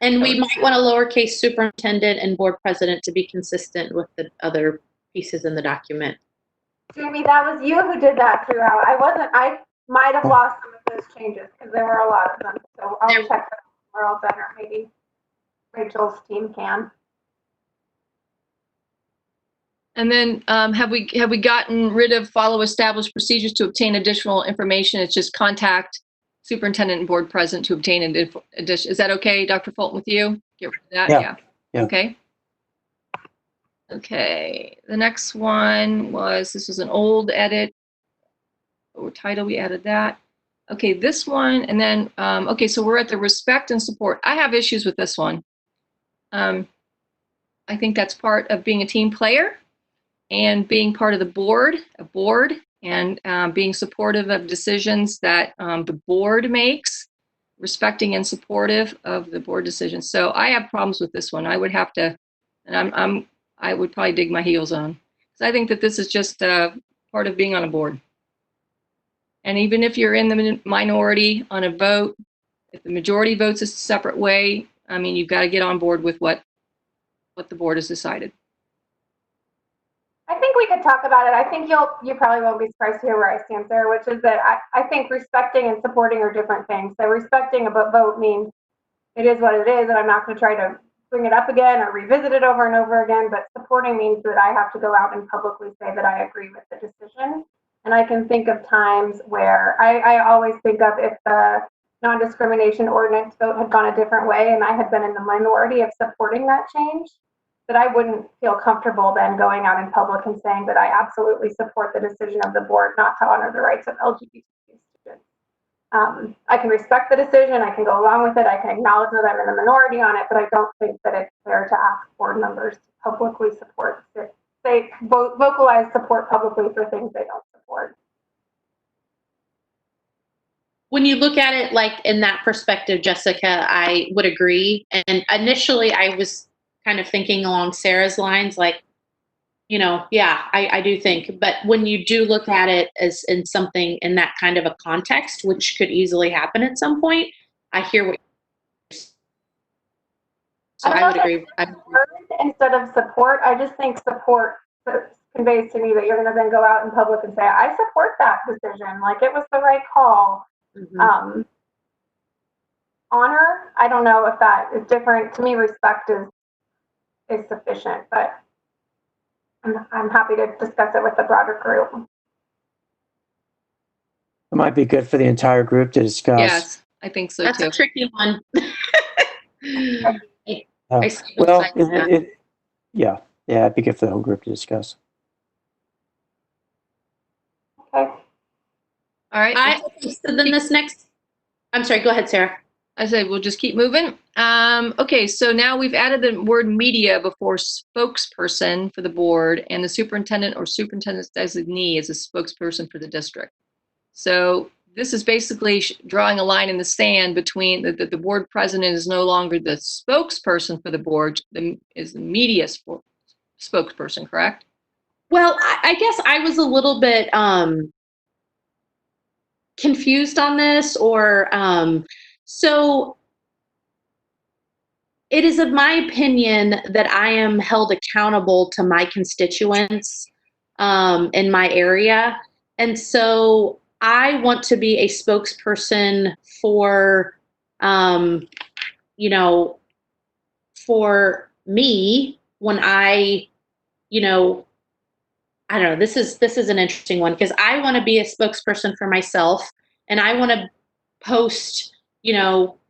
And we might want to lowercase superintendent and board president to be consistent with the other pieces in the document. Jamie, that was you who did that throughout. I might have lost some of those changes because there were a lot of them. So I'll check that we're all better. Maybe Rachel's team can. And then have we gotten rid of follow established procedures to obtain additional information? It's just contact superintendent and board president to obtain addition. Is that okay, Dr. Fulton, with you? Get rid of that? Yeah. Okay. Okay. The next one this was an old edit. Or title, we added that. Okay, this one, and then, okay, so we're at the respect and support. I have issues with this one. I think that's part of being a team player and being part of a board, and being supportive of decisions that the board makes, respecting and supportive of the board decisions. So I have problems with this one. I would have to, and I would probably dig my heels on, because I think that this is just part of being on a board. And even if you're in the minority on a vote, if the majority votes a separate way, I mean, you've got to get on board with what the board has decided. I think we could talk about it. I think you probably won't be surprised to hear where I stand, Sarah, which is that I think respecting and supporting are different things. So respecting a vote means it is what it is, and I'm not going to try to bring it up again or revisit it over and over again, but supporting means that I have to go out and publicly say that I agree with the decision. And I can think of times where I always think of if the non-discrimination ordinance vote had gone a different way and I had been in the minority of supporting that change, that I wouldn't feel comfortable then going out in public and saying that I absolutely support the decision of the board not to honor the rights of LGBT students. I can respect the decision, I can go along with it, I can acknowledge that I'm in the minority on it, but I don't think that it's fair to ask board members to publicly support it. They vocalize support publicly for things they don't support. When you look at it like in that perspective, Jessica, I would agree. And initially I was kind of thinking along Sarah's lines, like, yeah, I do think, but when you do look at it as in something in that kind of a context, which could easily happen at some point, I hear what you're saying. So I would agree. Instead of support, I just think support conveys to me that you're going to then go out in public and say, I support that decision. Like it was the right call. Mm-hmm. Honor, I don't know if that is different. To me, respect is sufficient, but I'm happy to discuss it with the broader group. It might be good for the entire group to discuss. Yes, I think so That's too. a tricky one. Well, yeah, it'd be good for the whole group to discuss. Okay. All right. So then this next, I'm sorry, go ahead, Sarah. I said we'll just keep moving. Okay, so now we've added the word media before spokesperson for the board, and the superintendent or superintendent's designee is a spokesperson for the district. So this is basically drawing a line in the sand between the board president is no longer the spokesperson for the board, is the media spokesperson, correct? Well, I guess I was a little bit confused on this, or so it is of my opinion that I am held accountable to my constituents in my area. And so I want to be a spokesperson for, for me when I don't know, this is an interesting one because I want to be a spokesperson for myself, and I want to post,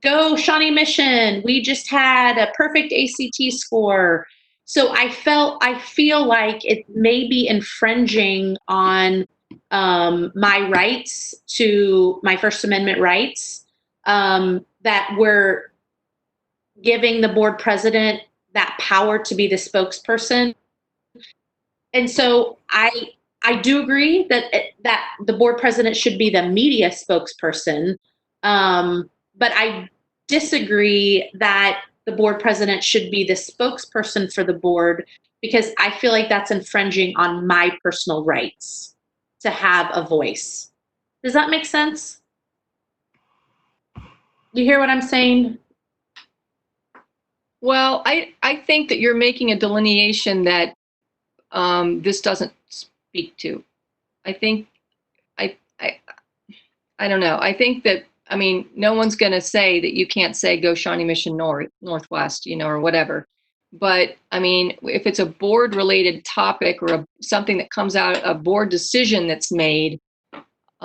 go Shawnee Mission. We just had a perfect ACT score. So I feel like it may be infringing on my rights to my First Amendment rights, that we're giving the board president that power to be the spokesperson. And so I do agree that the board president should be the media spokesperson, but I disagree that the board president should be the spokesperson for the board, because I feel like that's infringing on my personal rights to have a voice. Does that make sense? You hear what I'm saying? Well, I think that you're making a delineation that this doesn't speak to. I think, I don't know. I think that, I mean, no one's going to say that you can't say go Shawnee Mission Northwest, or whatever. But I mean, if it's a board related topic or something that comes out, a board decision that's made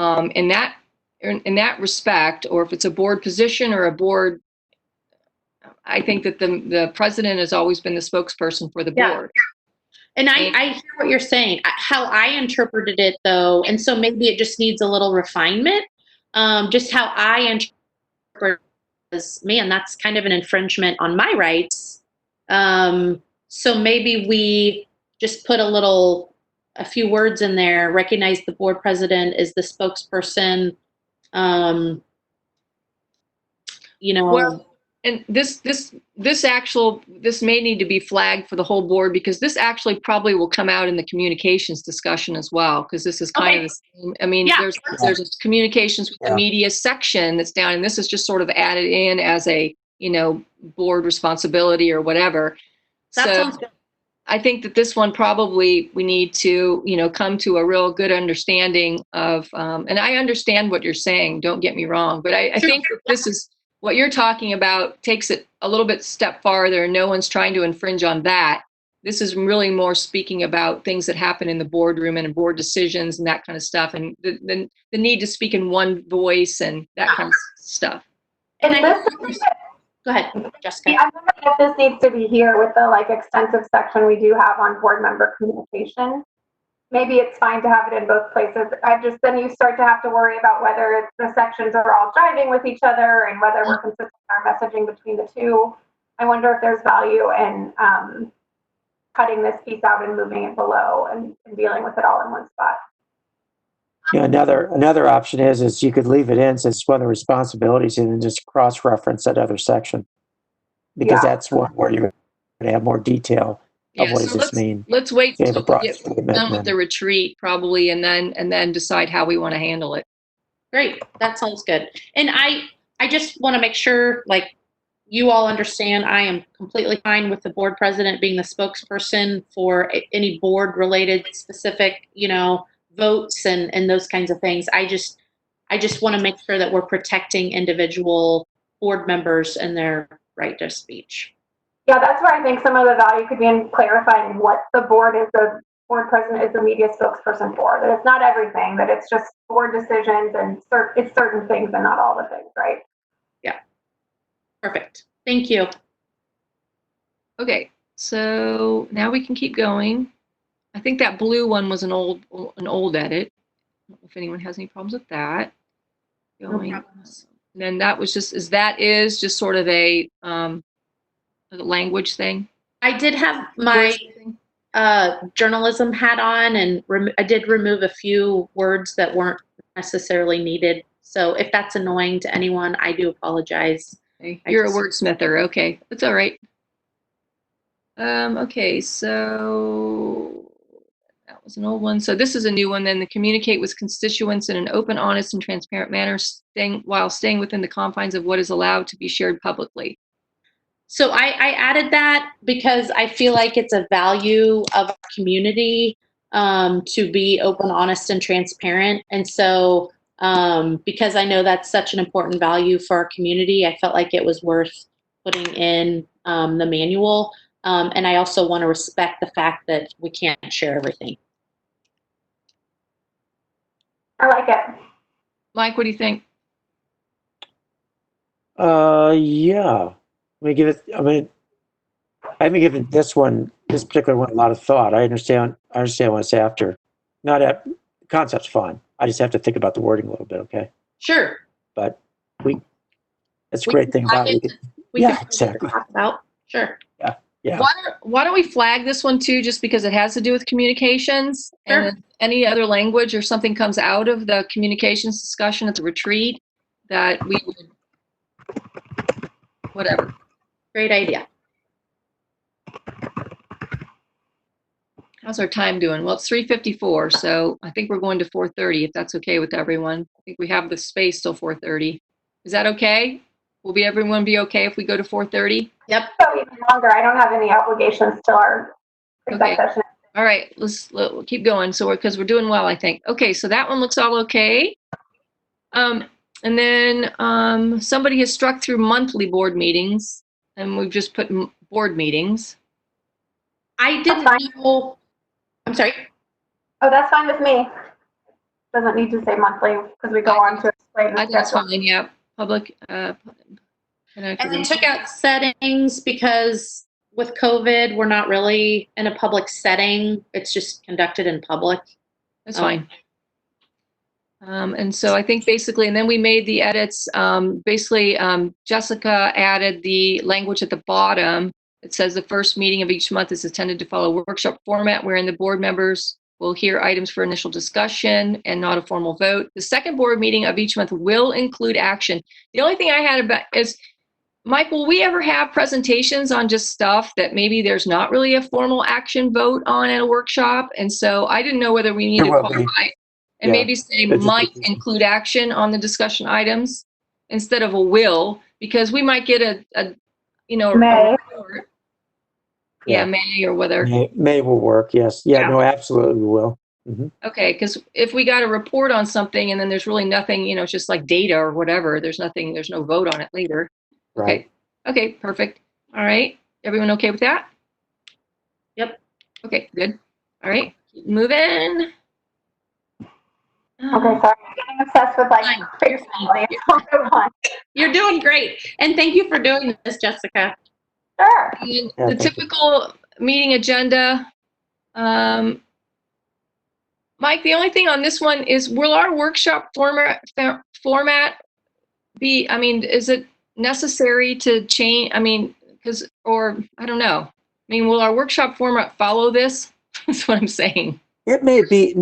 in that respect, or if it's a board position or a board, I think that the president has always been the spokesperson for the board. And I hear what you're saying. How I interpreted it, though, and so maybe it just needs a little refinement. Just how I interpret is, man, that's kind of an infringement on my rights. So maybe we just put a few words in there. Recognize the board president is the spokesperson. Well, and this may need to be flagged for the whole board, because this actually probably will come out in the communications discussion as well, because this is kind of the same. I mean, there's communications with the media section that's down, and this is just sort of added in as a board responsibility or whatever. That sounds good. I think that this one probably we need to come to a real good understanding of, and I understand what you're saying, don't get me wrong, but I think that this is what you're talking about, takes it a little bit step farther. No one's trying to infringe on that. This is really more speaking about things that happen in the boardroom and board decisions and that kind of stuff, and the need to speak in one voice and that kind of stuff. And go ahead, Jessica. I'm wondering if this needs to be here with the extensive section we do have on board member communication. Maybe it's fine to have it in both places. Then you start to have to worry about whether the sections are all driving with each other and whether we're consistent in our messaging between the two. I wonder if there's value in cutting this piece out and moving it below and dealing with it all in one spot. Yeah, another option is you could leave it in since it's one of the responsibilities, and then just cross-reference that other section, because that's one where to have more detail of Yeah, what so does this mean. let's wait They have a until we broad get statement, done with and the retreat probably, and then decide how we want to handle it. Great. That sounds good. And I just want to make sure, like, you all understand I am completely fine with the board president being the spokesperson for any board related specific, votes and those kinds of things. I just want to make sure that we're protecting individual board members and their right to speech. Yeah, that's where I think some of the value could be in clarifying what the board president is the media spokesperson for. That it's not everything, that it's just board decisions and it's certain things and not all the things, right? Perfect. Thank you. Okay, so now we can keep going. I think that blue one was an old edit. I don't know if anyone has any problems with that. Going. problems. And then that was just just sort of a language thing. I did have my journalism hat on, and I did remove a few words that weren't necessarily needed. So if that's annoying to anyone, I do apologize. Okay. You're a wordsmither. Okay, that's all right. Okay, so that was an old one. So this is a new one. Then, to communicate with constituents in an open, honest, and transparent manner, while staying within the confines of what is allowed to be shared publicly. So I added that because I feel like it's a value of our community to be open, honest, and transparent. And so because I know that's such an important value for our community, I felt like it was worth putting in the manual. And I also want to respect the fact that we can't share everything. I like it. Mike, what do you think? Yeah. I haven't given this particular one, a lot of thought. I understand what it's after. The concept's fine. I just have to think about the wording a little bit, okay? Sure. But that's a great thing about it. Exactly. Talk about. Sure. Yeah. Why don't we flag this one too, just because it has to do with communications? Sure. And any other language or something comes out of the communications discussion at the retreat that we would, whatever. Great idea. How's our time doing? Well, it's 3:54, so I think we're going to 4:30 if that's okay with everyone. I think we have the space till 4:30. Is that okay? Will everyone be okay if we go to 4:30? Yep. So even longer. I don't have any obligations till our exec session. All right, we'll keep going. So because we're doing well, I think. Okay, so that one looks all okay. And then somebody has struck through monthly board meetings, and we've just put board meetings. I didn't know. I'm sorry. Oh, that's fine with me. Doesn't need to say monthly because we go on to explain the That's schedule. fine. Yeah, public. And they took out settings because with COVID, we're not really in a public setting. It's just conducted in public. That's fine. And so I think basically, and then we made the edits. Jessica added the language at the bottom. It says the first meeting of each month is intended to follow a workshop format wherein the board members will hear items for initial discussion and not a formal vote. The second board meeting of each month will include action. The only thing I had about is, Mike, will we ever have presentations on just stuff that maybe there's not really a formal action vote on at a workshop? And so I didn't know whether we need to qualify and maybe say might include action on the discussion items instead of a will, because we might get a May. report. Yeah, May or whether. May will work, yes. Yeah, no, absolutely we will. Mm-hmm. Okay, because if we got a report on something and then there's really nothing, it's just like data or whatever, there's no vote on it later. Right. Okay, perfect. All right. Everyone okay with that? Yep. Okay, good. All right, keep moving. Okay, sorry. I'm getting obsessed with You're doing great. And thank you for doing this, Jessica. Sure. And the typical meeting agenda. Mike, the only thing on this one is, will our workshop format be, is it necessary to change? I don't know. Will our workshop format follow this? That's what I'm saying. It may be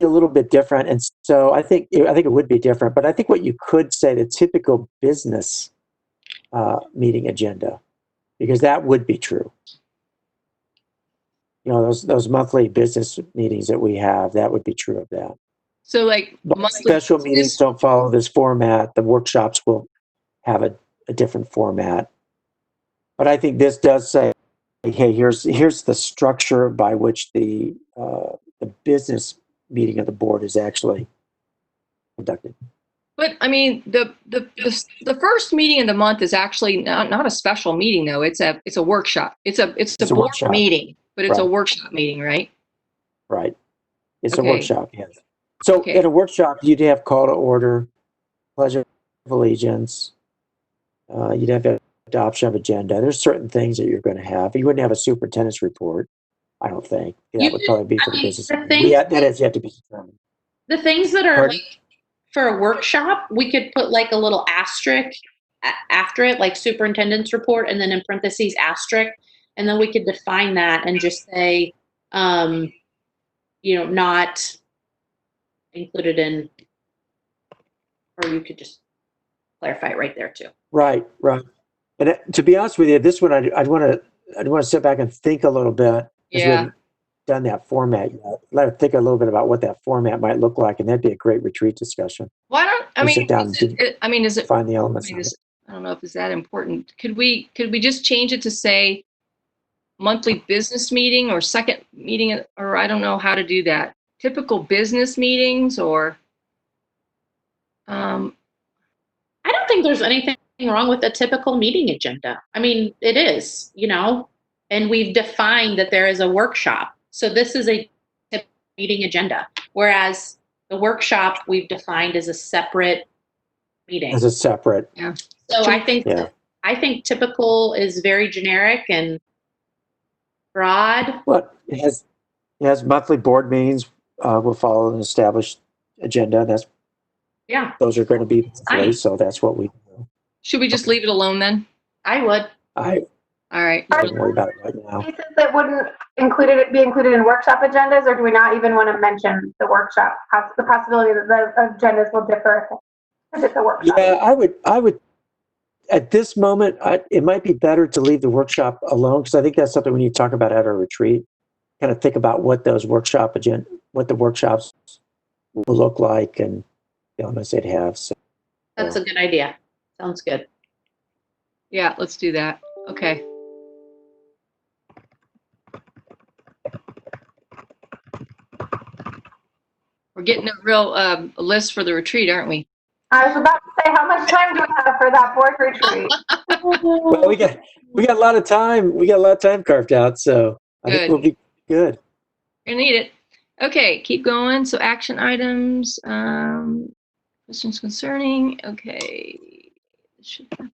a little bit different, and so I think it would be different. But I think what you could say, the typical business meeting agenda, because that would be true. You know, those monthly business meetings that we have, that would be true of that. So like But monthly special meetings don't follow this format. The workshops will have a different format. But I think this does say, hey, here's the structure by which the business meeting of the board is actually conducted. But I mean, the first meeting of the month is actually not a special meeting though. It's a workshop. It's a a board workshop. meeting, but it's a Right. workshop meeting, right? Right. It's Okay. a workshop, yes. So Okay. at a workshop, you'd have call to order, pledge of allegiance. You'd have adoption of agenda. There's certain things that you're going to have. You wouldn't have a superintendent's report, I don't think. That You would could- probably be for I the mean, business. the meeting. thing- That has yet to be determined. The things that are Pardon? like for a workshop, we could put like a little asterisk after it, like superintendent's report, and then in parentheses asterisk, and then we could define that and just say, not included in, or you could just clarify it right there too. Right. And to be honest with you, this one I'd want to sit back and think a little bit. Because we Yeah. haven't done that format yet. Let her think a little bit about what that format might look like, and that'd be a great retreat discussion. Why don't I We mean? sit down and Is it? find the I elements. mean, I don't know if it's that important. Could we just change it to say monthly business meeting or second meeting, or I don't know how to do that. Typical business meetings or. I don't think there's anything wrong with a typical meeting agenda. I mean, it is, and we've defined that there is a workshop. So this is a typical meeting agenda, whereas the workshop we've defined as a separate meeting. As a separate. Yeah. So I think Yeah. typical is very generic and broad. Well, it has monthly board meetings. Will follow an established agenda. Yeah, Those are going to be Fine. so that's what we do. Should we just leave it alone then? I would. I All right. wouldn't worry about it right now. Pieces that wouldn't be included in workshop agendas, or do we not even want to mention the workshop, the possibility that the agendas will differ if it's a workshop? Yeah, I would. At this moment, it might be better to leave the workshop alone because I think that's something we need to talk about at our retreat. Kind of think about what those what the workshops will look like, and the elements they'd have. So That's a good idea. Sounds good. Yeah, let's do that. Okay. We're getting a real list for the retreat, aren't we? I was about to say, how much time do we have for that board retreat? well, we got a lot of time. We got a lot of time carved out, so I think Good. we'll be good. You're gonna need it. Okay, keep going. So action items, questions concerning. Okay. This should happen.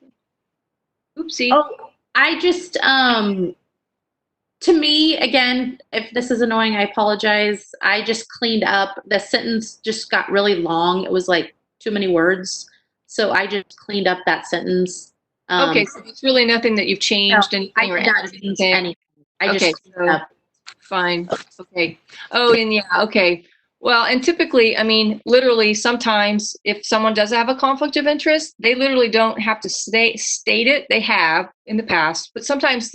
Oopsie. Oh, I just, to me, again, if this is annoying, I apologize. I just cleaned up. The sentence just got really long. It was like too many words. So I just cleaned up that sentence. Okay, so it's really nothing that you've changed anything I or did not added change anything. anything. I just Okay, cleaned so up. fine. Okay. Oh, and yeah, okay. Well, and typically, I mean, literally sometimes if someone does have a conflict of interest, they literally don't have to state it. They have in the past, but sometimes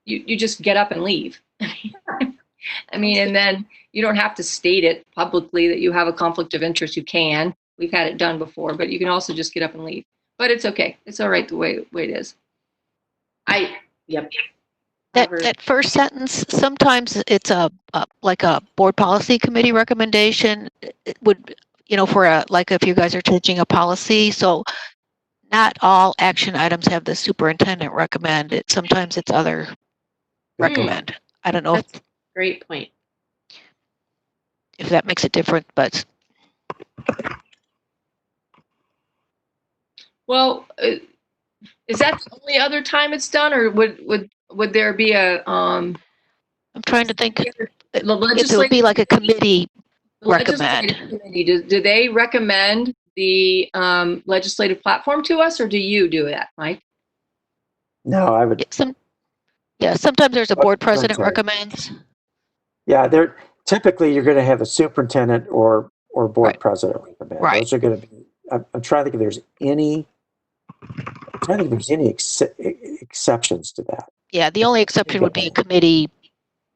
you just get up and leave. I mean, and then you don't have to state it publicly that you have a conflict of interest. You can. We've had it done before, but you can also just get up and leave. But it's okay. It's all right the way it is. Yep. That first sentence, sometimes it's like a board policy committee recommendation. It would, for if you guys are changing a policy. So not all action items have the superintendent recommend it. Sometimes it's other recommend. I don't know That's a great point. if that makes it different, but Well, is that the only other time it's done, or would there be a I'm trying to think. the It would legislative be like a committee the legislative recommend. committee, do they recommend the legislative platform to us, or do you do that, Mike? No, I would. Sometimes there's a board president sorry. recommends. Yeah, typically you're going to have a superintendent or board Right. president recommend. Right. Those are going to be. I'm trying to think if there's any. I'm trying to think if there's any exceptions to that. Yeah, the only exception would be a committee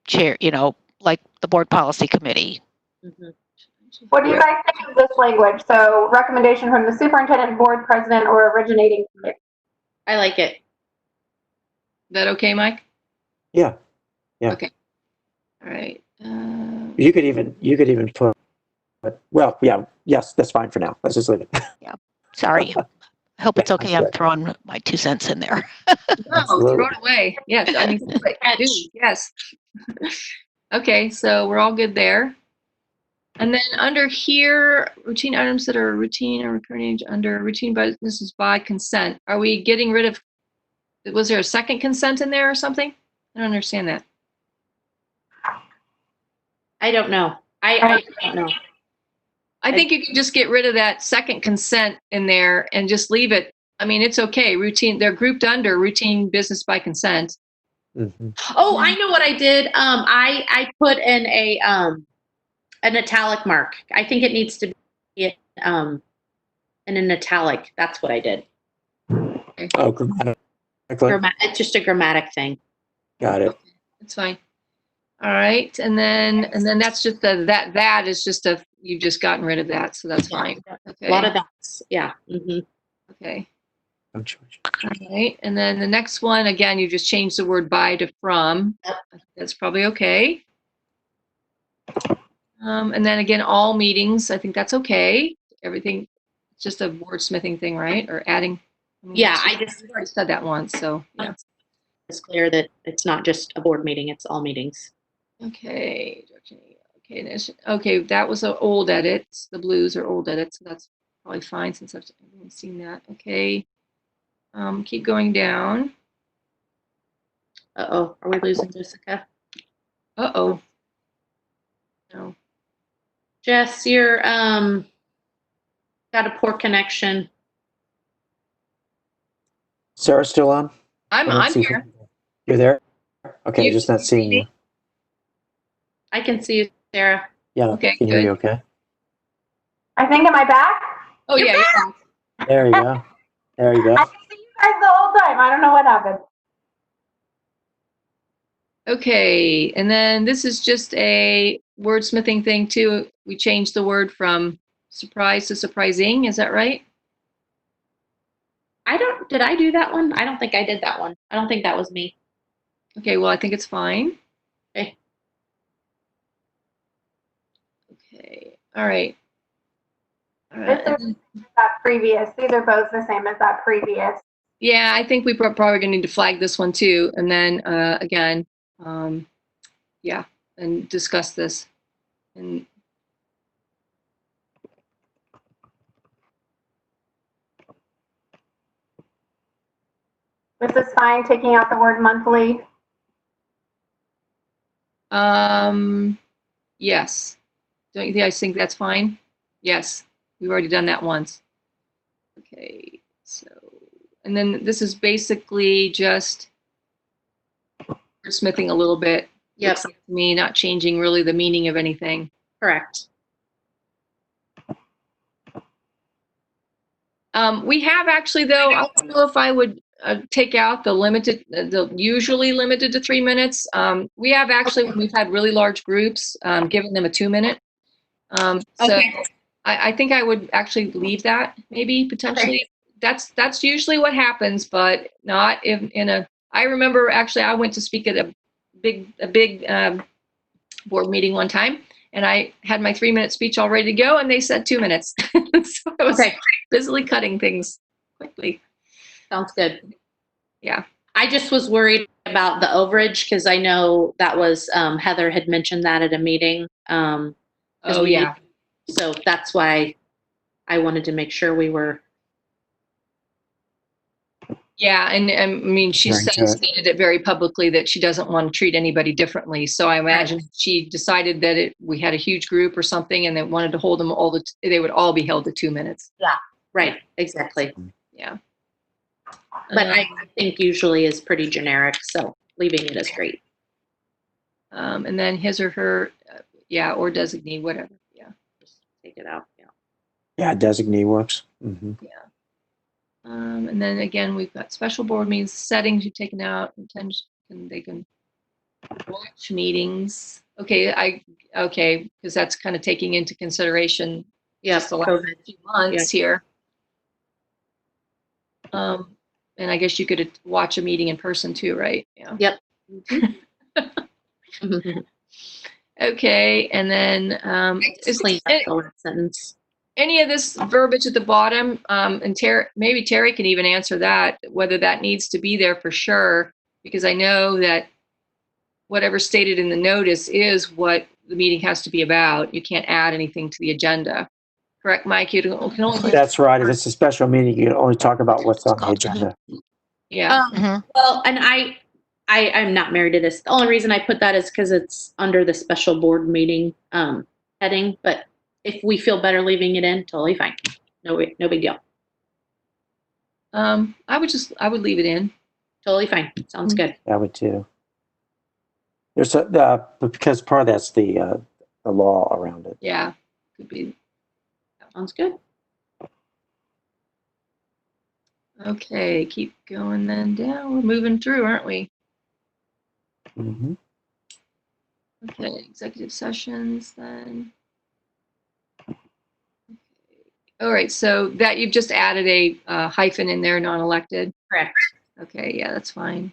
chair, like the board policy committee. Mhm. What do you guys think of this language? So recommendation from the superintendent, board president, or originating committee. I like it. Is that okay, Mike? Yeah. Yeah. Okay. All right. You could even put, well, yeah, yes, that's fine for now. Let's just leave it. Sorry. I hope it's Yeah, okay. that's I'm good. throwing my 2 cents in there. No, Absolutely. throw it away. Yes, I mean, do, yes. Okay, so we're all good there. And then under here, routine items that are routine or recurring under routine businesses by consent. Are we getting rid of, was there a second consent in there or something? I don't understand that. I don't know. I don't know. I think you can just get rid of that second consent in there and just leave it. I mean, it's okay. Routine, they're grouped under routine business by consent. Mhm. Oh, I know what I did. I put in an italic mark. I think it needs to be in an italic. That's what I did. Oh, grammatically. It's just a grammatic thing. Got it. It's fine. All right, and then that's just that is just you've just gotten rid of that, so that's fine. Okay. A lot of that's, yeah. Mm-hmm. Okay. No choice. All right, and then the next one again, you just changed the word by to from. Yep. That's probably okay. And then again, all meetings. I think that's okay. Everything, it's just a wordsmithing thing, right? Or adding. Yeah, we've already said that once, so yeah. It's clear that it's not just a board meeting; it's all meetings. Okay. Okay, that was an old edit. The blues are old edits, so that's probably fine since I've seen that. Okay. Keep going down. Uh-oh, are we losing Jessica? Uh-oh. No. Jess, you're got a poor connection. Sarah's still on? I don't I'm see here. her. You're there? Okay, You- just not seeing you. I can see you, Sarah. Yeah, Okay, can hear good. you okay? I think, am I back? Oh, You're yeah. You're back. There you go. There you go. I can see you guys the whole time. I don't know what happened. Okay, and then this is just a wordsmithing thing too. We changed the word from surprise to surprising. Is that right? Did I do that one? I don't think I did that one. I don't think that was me. Okay, well, I think it's fine. Okay. Okay, all right. All This right. is that previous. These are both the same as that previous. Yeah, I think we probably gonna need to flag this one too, and then again, yeah, and discuss this. And This is fine, taking out the word monthly. yes, don't you guys think that's fine? Yes, we've already done that once. Okay, so, and then this is basically just smithing a little bit. Yep. Looks like to me, not changing really the meaning of anything. Correct. We have actually, though, I don't know if I would take out the usually limited to 3 minutes. We have actually, when we've had really large groups, given them a 2-minute. So Okay. I think I would actually leave that maybe potentially. That's usually what happens, but not in a. I remember actually I went to speak at a big board meeting one time, and I had my 3-minute speech all ready to go, and they said 2 minutes. So I was busily cutting things quickly. Sounds good. Yeah. I just was worried about the overage because I know that was Heather had mentioned that at a meeting. Oh, yeah. So that's why I wanted to make sure we were. Yeah, and I mean, she Very good. stated it very publicly that she doesn't want to treat anybody differently. So I imagine she decided that we had a huge group or something, and they wanted to hold them they would all be held to 2 minutes. Yeah. Right. Exactly. Yeah. But I think usually is pretty generic, so leaving it is great. And then his or her, or designee, whatever. Yeah. Just take it out. Yeah. Yeah, designee works. Mm-hmm. Yeah. And then again, we've got special board meetings, settings you've taken out, intention, and they can watch meetings. Okay, because that's kind of taking into consideration Yeah, just the last COVID. few months here. And I guess you could watch a meeting in person too, right? Yeah. Yep. Okay, and then Just clean up the last sentence. any of this verbiage at the bottom, and maybe Terry can even answer that, whether that needs to be there for sure, because I know that whatever stated in the notice is what the meeting has to be about. You can't add anything to the agenda. Correct, Mike? You can only. That's right. If it's a special meeting, you can only talk about what's on the agenda. Yeah. Well, and I'm not married to this. The only reason I put that is because it's under the special board meeting heading. But if we feel better leaving it in, totally fine. No big deal. I would leave it in. Totally fine. Sounds good. I would too. There's because part of that's the law around it. Yeah, could be. Sounds good. Okay, keep going then down. We're moving through, aren't we? Mm-hmm. Okay, executive sessions then. Okay. All right, so that you've just added a hyphen in there, non-elected. Correct. Okay, yeah, that's fine.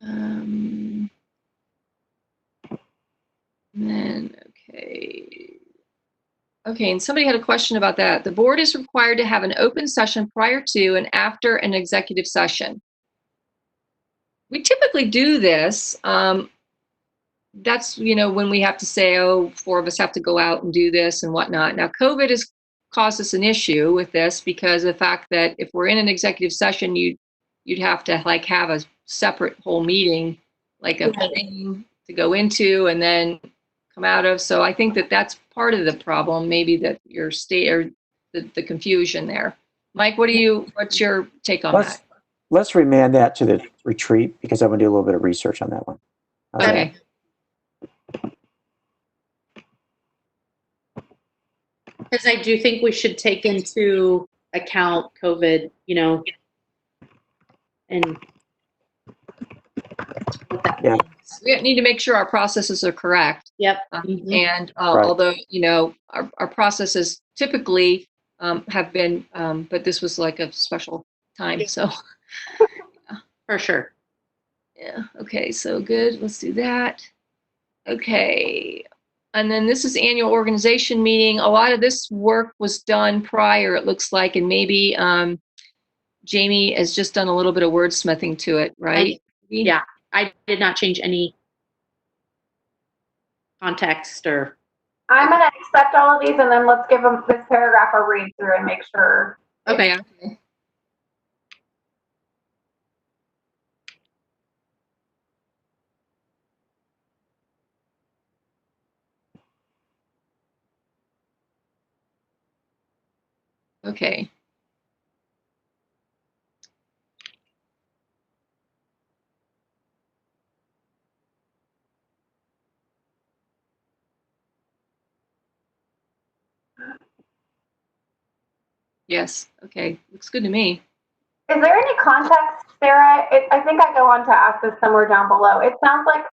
And then, okay, and somebody had a question about that. The board is required to have an open session prior to and after an executive session. We typically do this. That's, when we have to say, oh, 4 of us have to go out and do this and whatnot. Now, COVID has caused us an issue with this because of the fact that if we're in an executive session, you'd have to have a separate whole meeting, like a thing to go into and then come out of. So I think that that's part of the problem, maybe that your state or the confusion there. Mike, what's your take on that? Let's remand that to the retreat because I'm going to do a little bit of research on that one. Okay. Because I do think we should take into account COVID, and what that Yeah. means. We need to make sure our processes are correct. Yep. And Right. although, our processes typically have been, but this was like a special time. So, For sure. yeah. Okay. So good. Let's do that. Okay. And then this is annual organization meeting. A lot of this work was done prior, it looks like, and maybe Jamie has just done a little bit of wordsmithing to it, right? Yeah. I did not change any context or. I'm going to accept all of these and then let's give them this paragraph a read through and make sure. Okay. Okay. Yes. Okay. Looks good to me. Is there any context, Sarah? I think I go on to ask this somewhere down below. It sounds like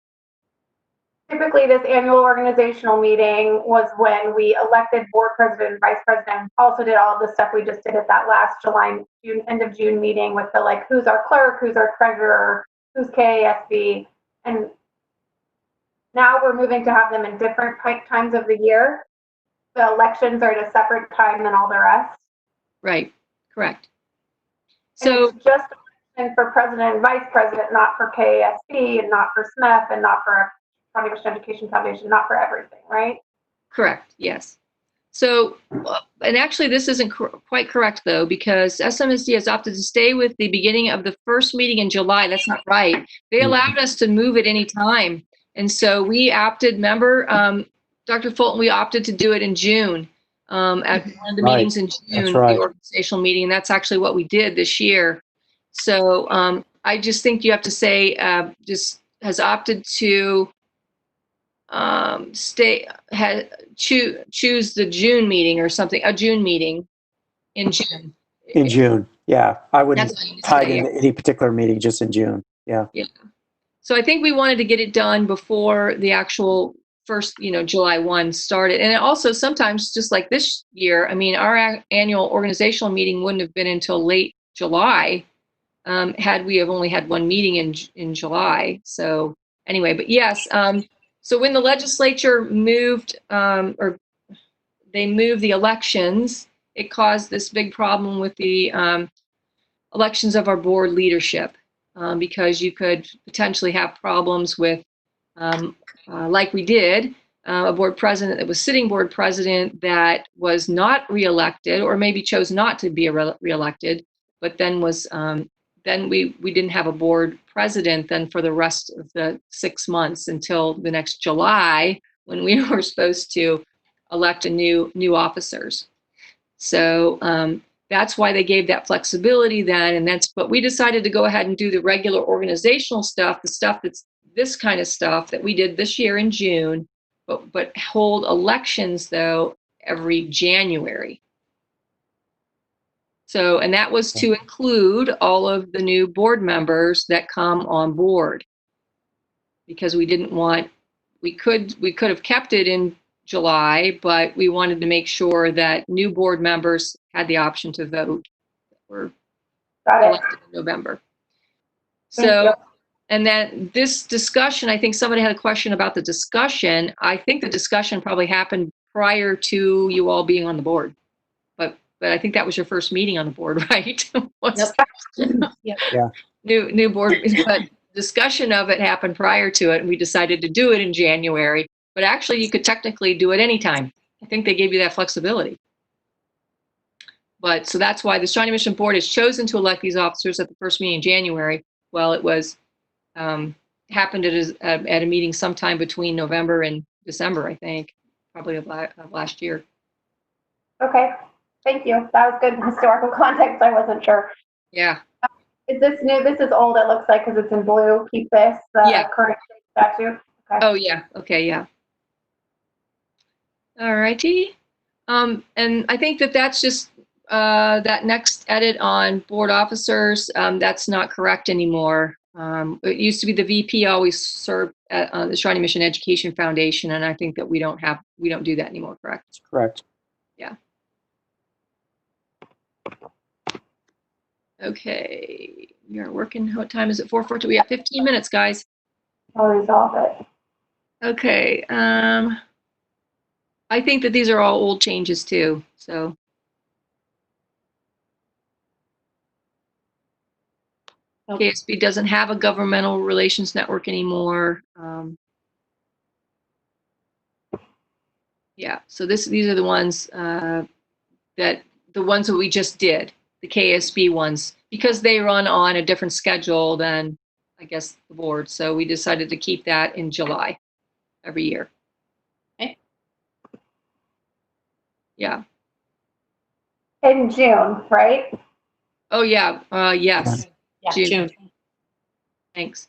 typically this annual organizational meeting was when we elected board president and vice president, also did all of the stuff we just did at that last end of June meeting with the who's our clerk, who's our treasurer, who's KASB. And now we're moving to have them in different times of the year. The elections are at a separate time than all the rest. Right. Correct. So So it's just for president and vice president, not for KASB and not for SMEF and not for Shawnee Christian Education Foundation, not for everything, right? correct. Yes. So, and actually this isn't quite correct though, because SMSD has opted to stay with the beginning of the first meeting in July. That's not right. They allowed us to move at any time. And so we opted, remember, Dr. Fulton, we opted to do it in June, at one of the Right. meetings in June, That's right. the organizational meeting. And that's actually what we did this year. So I just think you have to say, just has opted to, choose the June meeting or something, a June meeting in June. In June. Yeah. I wouldn't That's what you tie it say, into any particular meeting, just in June. Yeah. So I think we wanted to get it done before the actual first, July 1 started. And also sometimes, just like this year, I mean, our annual organizational meeting wouldn't have been until late July, had we have only had one meeting in July. So anyway, but yes, so when the legislature moved, or they moved the elections, it caused this big problem with the elections of our board leadership, because you could potentially have problems with, like we did, a board president that was sitting board president that was not reelected, or maybe chose not to be reelected, but then was, then we didn't have a board president then for the rest of the 6 months until the next July, when we were supposed to elect a new officers. So that's why they gave that flexibility then, and but we decided to go ahead and do the regular organizational stuff, the stuff that's this kind of stuff that we did this year in June, but hold elections though every January. So, and that was to include all of the new board members that come on board, because we didn't want, we could have kept it in July, but we wanted to make sure that new board members had the option to vote or elected in November. So, and then this discussion, I think somebody had a question about the discussion. I think the discussion probably happened prior to you all being on the board, but I think that was your first meeting on the board, right? Yep. Yeah. New board, but discussion of it happened prior to it, and we decided to do it in January. But actually, you could technically do it anytime. I think they gave you that flexibility. But so that's why the Shawnee Mission Board has chosen to elect these officers at the first meeting in January. Well, it was happened at a meeting sometime between November and December, I think, probably of last year. Okay, thank you. That was good historical context. I wasn't sure. Yeah. Is this new? This is old, it looks like, because it's in blue. Keep this, the current statute. Okay. Oh, yeah. Okay, yeah. All righty. And I think that's just that next edit on board officers. That's not correct anymore. It used to be the VP always served at the Shawnee Mission Education Foundation, and I think that we don't do that anymore, correct? That's correct. Yeah. Okay, we are working. What time is it? 4:40. We have 15 minutes, guys. I'll resolve it. Okay. I think that these are all old changes too. So. KSB doesn't have a governmental relations network anymore. Yeah. So these are the ones that we just did. The KSB ones, because they run on a different schedule than, I guess, the board. So we decided to keep that in July every year. Okay. Yeah. In June, right? Oh, yeah. Yes. Yeah, June. Thanks.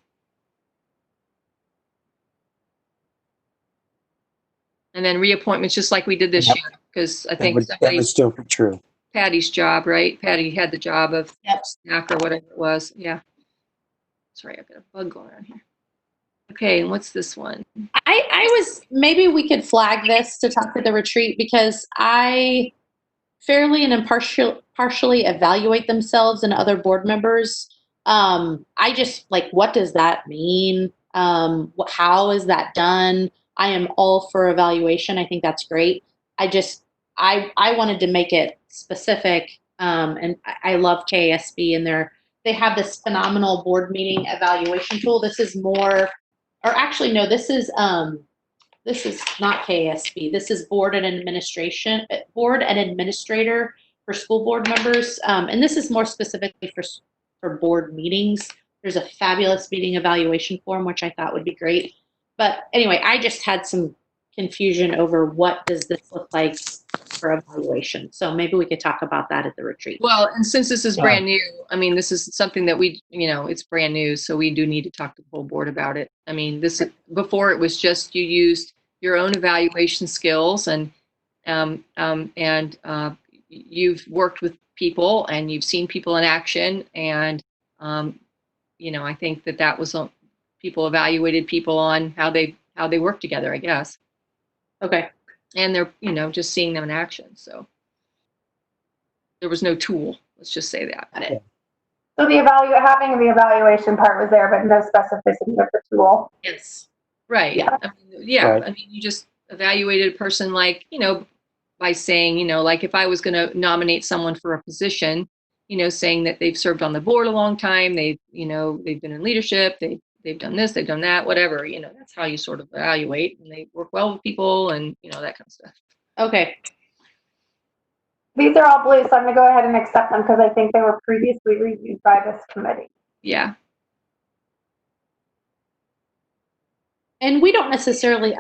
And then reappointments, just like we did this year, because I think that would still be true. Patty's job, right? Patty had the job of Yep. snack or whatever it was. Yeah. Sorry, I've got a bug going on here. Okay, and what's this one? Maybe we could flag this to talk at the retreat, because I fairly and partially evaluate themselves and other board members. I just what does that mean? How is that done? I am all for evaluation. I think that's great. I wanted to make it specific. And I love KSB, and they have this phenomenal board meeting evaluation tool. This is more, or actually, no, this is not KSB. This is board and administrator for school board members. And this is more specifically for board meetings. There's a fabulous meeting evaluation form, which I thought would be great. But anyway, I just had some confusion over what does this look like for evaluation. So maybe we could talk about that at the retreat. Well, and since this is brand new, I mean, this is something that it's brand new, so we do need to talk to the whole board about it. I mean, before it was just you used your own evaluation skills, and you've worked with people and you've seen people in action, and I think that was people evaluated people on how they work together, I guess. Okay. And they're just seeing them in action. So there was no tool. Let's just say that. Got it. So having the evaluation part was there, but no specificity of the tool. Yes. Right. Yeah. Right. I mean, you just evaluated a person by saying, like if I was going to nominate someone for a position, saying that they've served on the board a long time, they've been in leadership, they've done this, they've done that, whatever, that's how you sort of evaluate, and they work well with people and, that kind of stuff. Okay. These are all blue, so I'm going to go ahead and accept them because I think they were previously reviewed by this committee. Yeah. And we don't necessarily,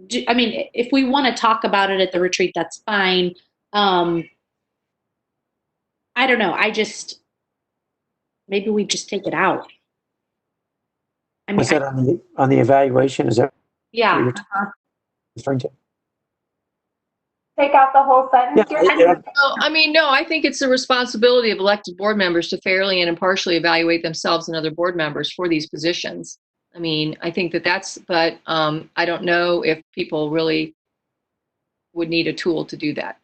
if we want to talk about it at the retreat, that's fine. I don't know. Maybe we just take it out. Was that on the evaluation? Is that what Yeah. you're referring to? Take out the whole sentence. Yeah. Well, no, I think it's the responsibility of elected board members to fairly and impartially evaluate themselves and other board members for these positions. I think but I don't know if people really would need a tool to do that.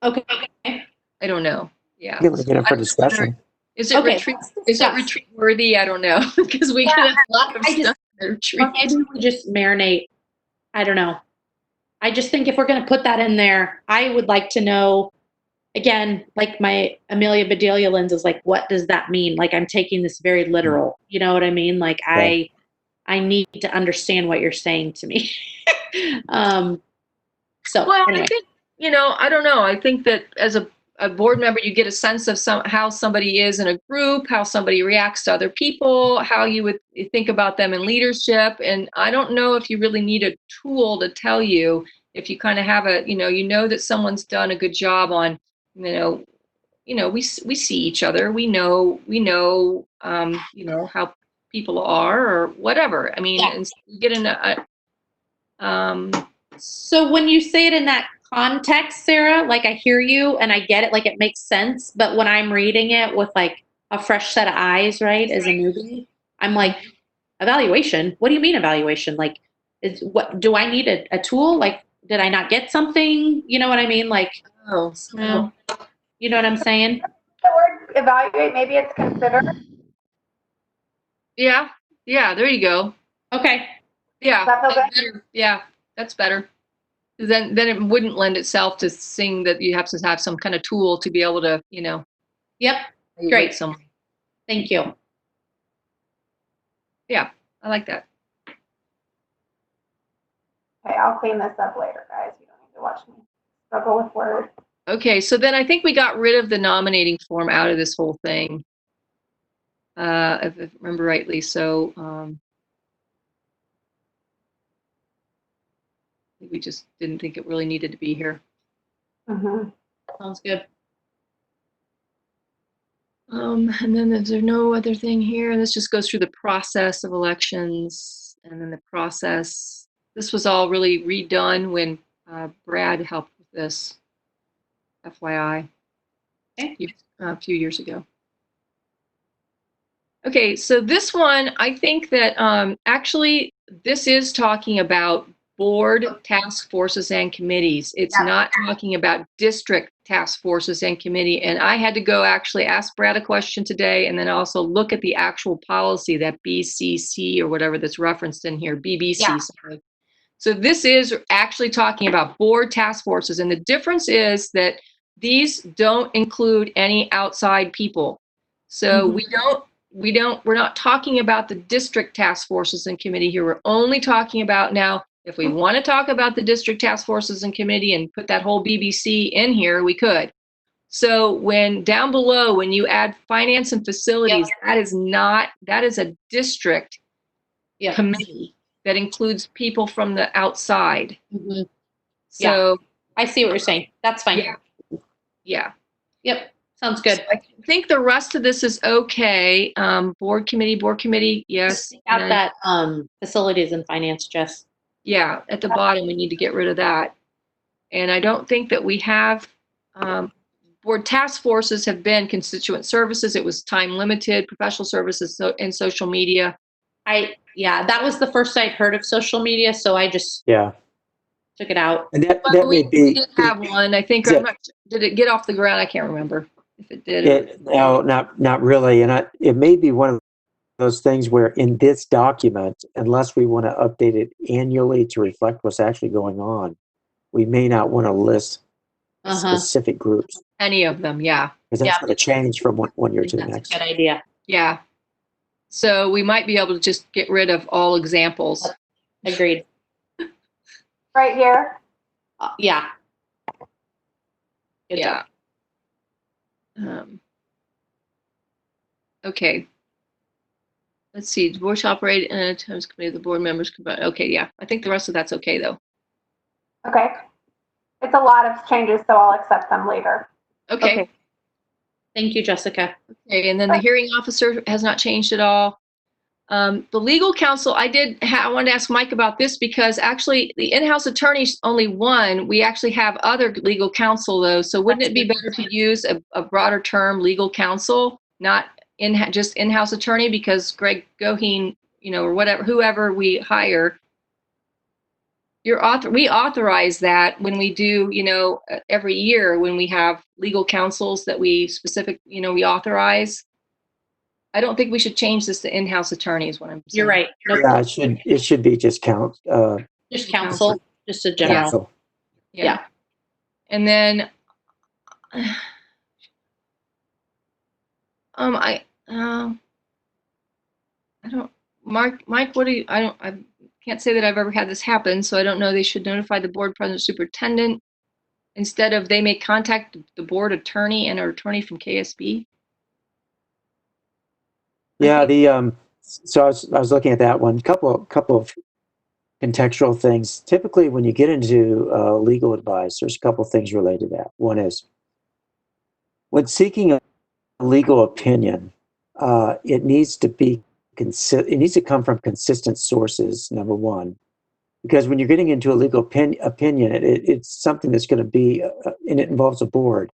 Okay. I don't know. Yeah. Give it for discussion. Is it retreat worthy? I don't know, because we get a lot of stuff at the retreat. Or maybe we just marinate. I don't know. I just think if we're going to put that in there, I would like to know, again, like my Amelia Bedelia lens is like, what does that mean? Like, I'm taking this very literal. You know what I mean? Like, I need to understand what you're saying to me. Anyway. I think, I don't know. I think that as a board member, you get a sense of how somebody is in a group, how somebody reacts to other people, how you would think about them in leadership. And I don't know if you really need a tool to tell you if you kind of have that someone's done a good job on, we see each other. We know how people are or whatever. And you get in so when you say it in that context, Sarah, like I hear you and I get it, like it makes sense. But when I'm reading it with like a fresh set of eyes, right, as a newbie, I'm like, evaluation? What do you mean evaluation? Like, do I need a tool? Like, did I not get something? You know what I mean? Like, you know what I'm saying? The word evaluate, maybe it's consider. Yeah, there you go. Okay. Yeah. Does that feel good? Yeah, that's better. Then it wouldn't lend itself to seeing that you have to have some kind of tool to be able to, Yep. Great. Someone. Thank you. Yeah, I like that. Okay, I'll clean this up later, guys. You don't need to watch me struggle with words. Okay, so then I think we got rid of the nominating form out of this whole thing. If I remember rightly. So we just didn't think it really needed to be here. Mm-hmm. Sounds good. And then there's no other thing here. This just goes through the process of elections, and then the process. This was all really redone when Brad helped with this. FYI, a few years ago. Okay, so this one, I think that actually this is talking about board task forces and committees. It's not talking about district task forces and committee. And I had to go actually ask Brad a question today, and then also look at the actual policy, that BCC or whatever that's referenced in here, BBC. Yeah. Sorry. So this is actually talking about board task forces. And the difference is that these don't include any outside people. So we're not talking about the district task forces and committee here. We're only talking about now, if we want to talk about the district task forces and committee and put that whole BBC in here, we could. So when down below, when you add finance and facilities, that is a district committee that includes people from the outside. Mm-hmm. So I see what you're saying. That's fine. Yeah. Yep. Sounds good. So I think the rest of this is okay. Board committee, yes. Just take out that facilities and finance, Jess. Yeah, at the bottom, we need to get rid of that. And I don't think that we have, board task forces have been constituent services. It was time limited, professional services, and social media. Yeah, that was the first I'd heard of social media, so I just Yeah. took it out. And that Well, may we be. did have one, I think. I'm not, did it get off the ground? I can't remember if it did. No, not really. And it may be one of those things where in this document, unless we want to update it annually to reflect what's actually going on, we may not want to list specific groups. Any of them, yeah. Because that's going to change from one year to the next. That's a good idea. Yeah. So we might be able to just get rid of all examples. Agreed. Right here. Yeah. Good Yeah. job. Okay. Let's see. The board shall operate in a terms committee. The board members. Okay. Yeah. I think the rest of that's okay though. Okay. It's a lot of changes, so I'll accept them later. Okay. Thank you, Jessica. Okay. And then the hearing officer has not changed at all. The legal counsel, I wanted to ask Mike about this because actually the in-house attorney's only one. We actually have other legal counsel though. So wouldn't it be better to use a broader term, legal counsel, not just in-house attorney? Because Greg Goheen, or whatever, whoever we hire, we authorize that when we do, every year when we have legal counsels that we we authorize. I don't think we should change this to in-house attorney is what I'm saying. You're right. Nope. Yeah, it should be just Just counsel, just a general. counsel. Yeah. And then, I don't, Mike, what do you, I can't say that I've ever had this happen, so I don't know. They should notify the board president superintendent instead of they may contact the board attorney and or attorney from KSB. Yeah, so I was looking at that one. Couple of contextual things. Typically, when you get into legal advice, there's a couple of things related to that. One is when seeking a legal opinion, it needs to come from consistent sources. Number one, because when you're getting into a legal opinion, it's something that's going to be, and it involves a board.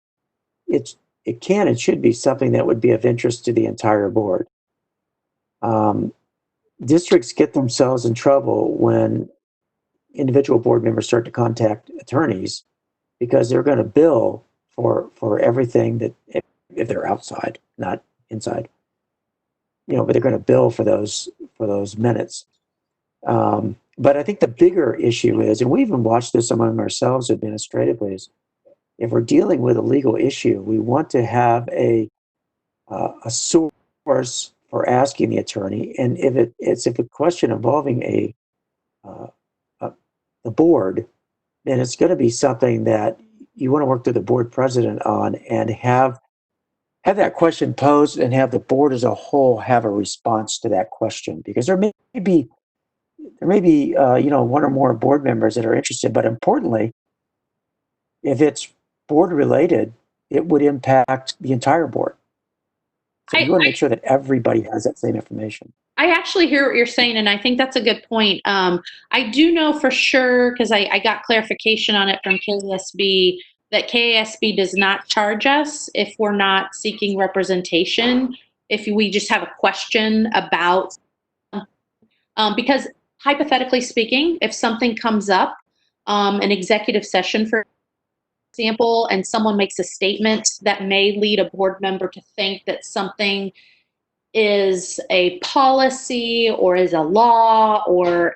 It can and should be something that would be of interest to the entire board. Districts get themselves in trouble when individual board members start to contact attorneys because they're going to bill for everything that if they're outside, not inside, but they're going to bill for those minutes. But I think the bigger issue is, and we even watched this among ourselves administratively, is if we're dealing with a legal issue, we want to have a source for asking the attorney, and if it's a question involving the board, then it's going to be something that you want to work with the board president on and have that question posed and have the board as a whole have a response to that question, because there may be one or more board members that are interested, but importantly, if it's board related, it would impact the entire board. So you want to make sure that everybody has that same information. I actually hear what you're saying, and I think that's a good point. I do know for sure, because I got clarification on it from KSB, that KSB does not charge us if we're not seeking representation, if we just have a question about, because hypothetically speaking, if something comes up, an executive session, for example, and someone makes a statement that may lead a board member to think that something is a policy or is a law,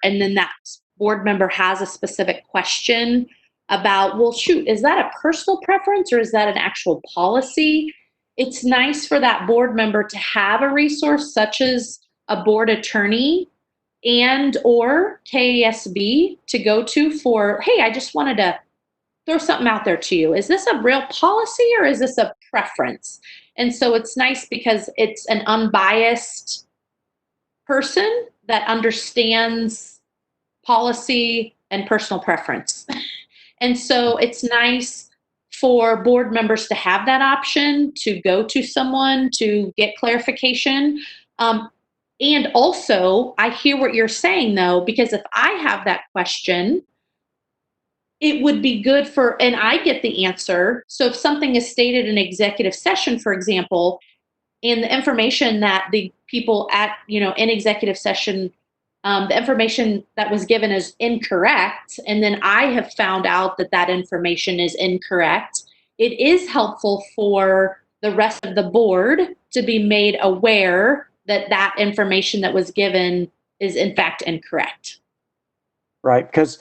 and then that board member has a specific question about, well, shoot, is that a personal preference or is that an actual policy? It's nice for that board member to have a resource such as a board attorney and or KASB to go to for, hey, I just wanted to throw something out there to you. Is this a real policy or is this a preference? And so it's nice because it's an unbiased person that understands policy and personal preference. And so it's nice for board members to have that option to go to someone to get clarification. And also, I hear what you're saying though, because if I have that question, it would be good for, and I get the answer. So if something is stated in executive session, for example, and the information that the people at, in executive session, the information that was given is incorrect, and then I have found out that that information is incorrect, it is helpful for the rest of the board to be made aware that that information that was given is in fact incorrect. Right, because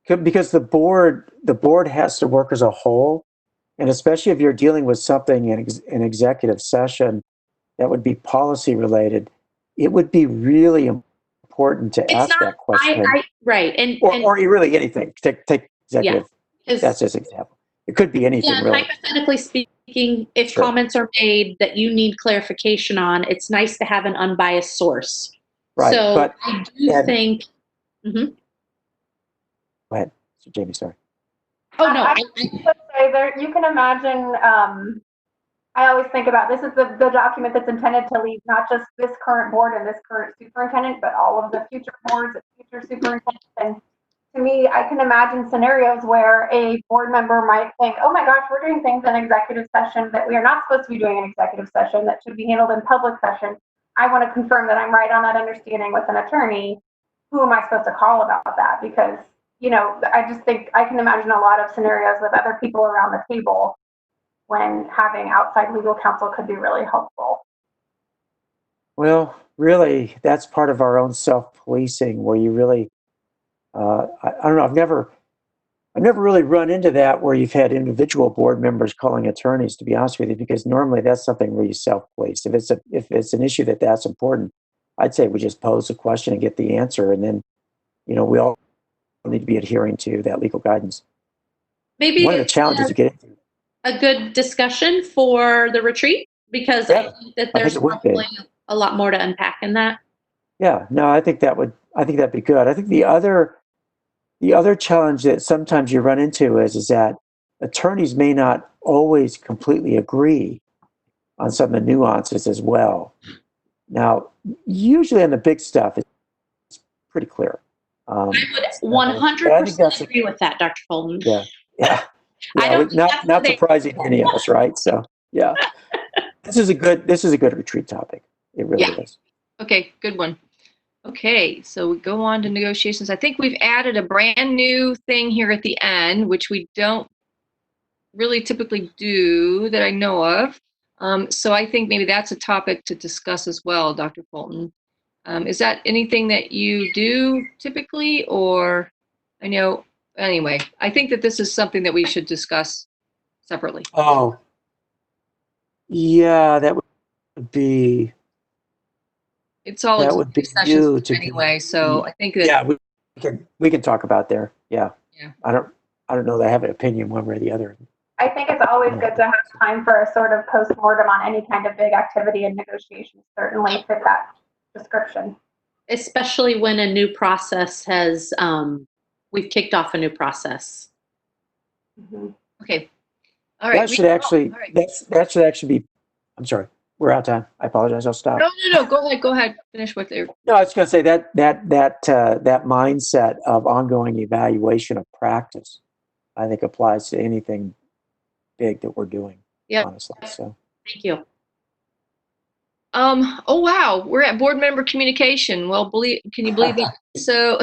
the board has to work as a whole, and especially if you're dealing with something in executive session that would be policy related, it would be really important to ask that question. Right, or really anything. Take executive. Yeah, that's just an example. It could be anything, yeah, really. Hypothetically speaking, if Sure. comments are made that you need clarification on, it's nice to have an unbiased source. Right, So but I do think. Mhm. Go ahead, so Jamie. Sorry. Oh no. I would say there, you can imagine. I always think about this is the document that's intended to lead not just this current board and this current superintendent, but all of the future boards and future superintendents. And to me, I can imagine scenarios where a board member might think, oh my gosh, we're doing things in executive session that we are not supposed to be doing in executive session, that should be handled in public session. I want to confirm that I'm right on that understanding with an attorney. Who am I supposed to call about that? Because, I just think I can imagine a lot of scenarios with other people around the table when having outside legal counsel could be really helpful. Well, really, that's part of our own self-policing, where you really, I don't know. I've never really run into that where you've had individual board members calling attorneys. To be honest with you, because normally that's something where you self-police. If it's an issue that's important, I'd say we just pose a question and get the answer, and then, we all need to be adhering to that legal guidance. Maybe One of the challenges you get into. A good discussion for the retreat, because I think that there's probably a lot more to unpack in that. Yeah, no, I think that'd be good. I think the other challenge that sometimes you run into is that attorneys may not always completely agree on some of the nuances as well. Now, usually on the big stuff, it's pretty clear. I would 100% agree with that, Dr. Fulton. Yeah. Not surprising to any of us, right? So, yeah. This is a good retreat topic. It really is. Okay, good one. Okay, so we go on to negotiations. I think we've added a brand new thing here at the end, which we don't really typically do that I know of. So I think maybe that's a topic to discuss as well, Dr. Fulton. Is that anything that you do typically, or anyway, I think that this is something that we should discuss separately. Oh, yeah, that would be. It's all that would be new to anyway, so I think that we can talk about there. Yeah. I don't know that I have an opinion one way or the other. I think it's always good to have time for a sort of post-mortem on any kind of big activity and negotiations. Certainly fit that description. Especially when a new process has, we've kicked off a new process. Mm-hmm. Okay. All right. That should actually be, I'm sorry, we're out of time. I apologize. I'll stop. No. Go ahead. Finish what they're. No, I was going to say that mindset of ongoing evaluation of practice, I think applies to anything big that we're doing. Yeah. Honestly. So. Thank you. Oh wow, we're at board member communication. Well, can you believe that? So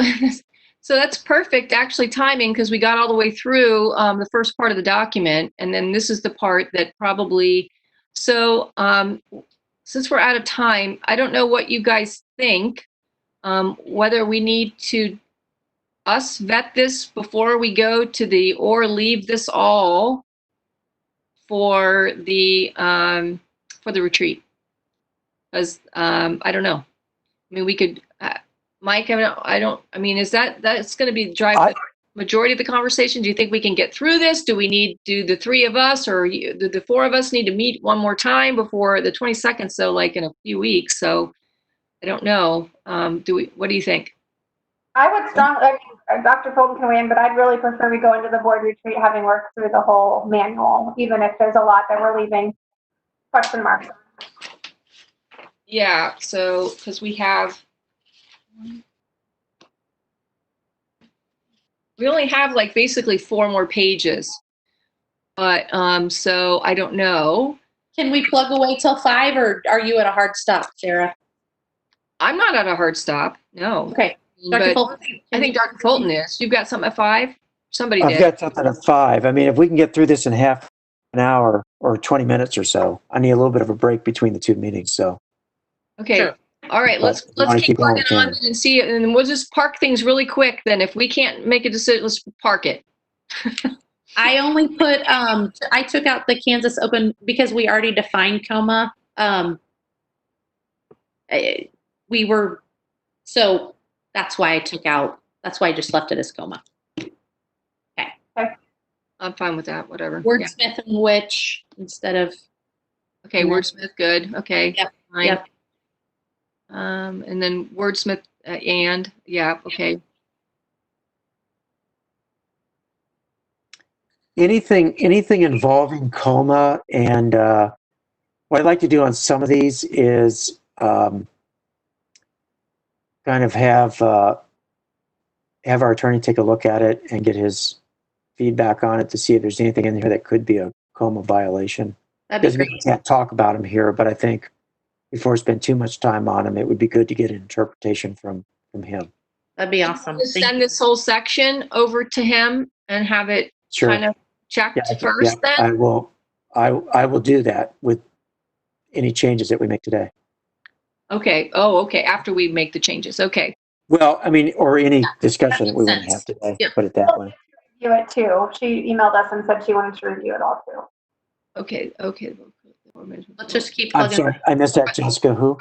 that's perfect actually timing, because we got all the way through the first part of the document, and then this is the part that probably. So since we're out of time, I don't know what you guys think. Whether we need to vet this before we go to or leave this all for the retreat. Because I don't know. I mean, we could, Mike. Is that's going to be drive the majority of the conversation? Do you think we can get through this? Do the three of us or the four of us need to meet one more time before the 22nd? So like in a few weeks. So I don't know. What do you think? I would strongly, Dr. Fulton can weigh in, but I'd really prefer we go into the board retreat having worked through the whole manual, even if there's a lot that we're leaving question marks. Yeah, so, because we only have like basically 4 more pages. But, so I don't know. Can we plug away till 5, or are you at a hard stop, Sarah? I'm not at a hard stop, no. Okay. Dr. But Fulton, I think Dr. Fulton is. You've got something at 5? Somebody I've did. got something at 5. I mean, if we can get through this in half an hour or 20 minutes or so, I need a little bit of a break between the 2 meetings. So, Okay. Sure. All right, But let's if you wanna keep keep going, working we on can. it and see, and then we'll just park things really quick then. If we can't make a decision, let's park it. I only put, I took out the Kansas Open because we already defined coma. We were, so that's why I took out, that's why I just left it as coma. I'm fine with that, whatever. Yeah. Wordsmith and which instead of, Okay, and then- wordsmith, good, okay. Yep, Fine. yep. And then wordsmith, and, yeah, okay. Anything involving coma, and what I'd like to do on some of these is kind of have our attorney take a look at it and get his feedback on it to see if there's anything in here that could be a coma violation. That'd be Because we great. can't talk about them here, but I think before we spend too much time on them, it would be good to get an interpretation from him. That'd be awesome. Just Thank send you. this whole section over to him and have it Sure. kind of checked Yeah, first then? I will. I will do that with any changes that we make today. Okay, oh, okay, after we make the changes, okay. Well, I mean, or any discussion that we want to makes have today. Yeah. Put it that way. Review it too. She emailed us and said she wanted to review it all too. Okay. Let's just keep I'm plugging. sorry, I missed that, Jessica. Who?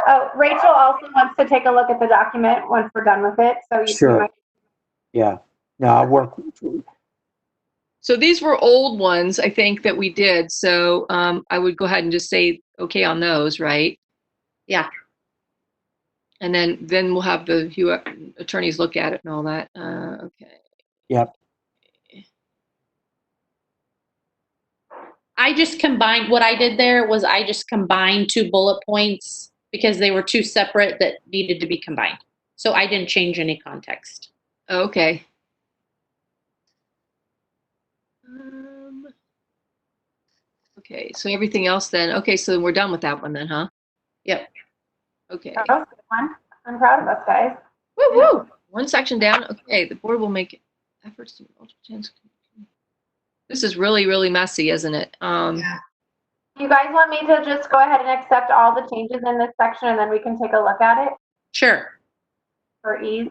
Oh, Rachel also wants to take a look at the document once we're done with it. So you Sure. might, Yeah. No, I'll work. So these were old ones, I think, that we did. So I would go ahead and just say okay on those, right? Yeah. And then we'll have the attorneys look at it and all that. Okay. Yep. I just combined, what I did there was I just combined 2 bullet points because they were 2 separate that needed to be combined. So I didn't change any context. Okay. Okay. So everything else then. Okay. So we're done with that one then, huh? Yep. Okay. that was a good one. I'm proud of us, guys. Woo woo. One section down. Okay. The board will make efforts to. This is really, really messy, isn't it? You guys want me to just go ahead and accept all the changes in this section and then we can take a look at it Sure. for ease?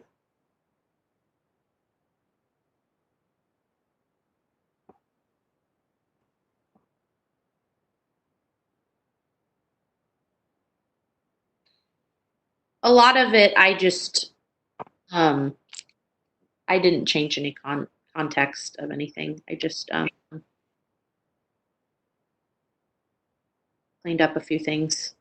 A lot of it, I just, I didn't change any context of anything. I just cleaned up a few things.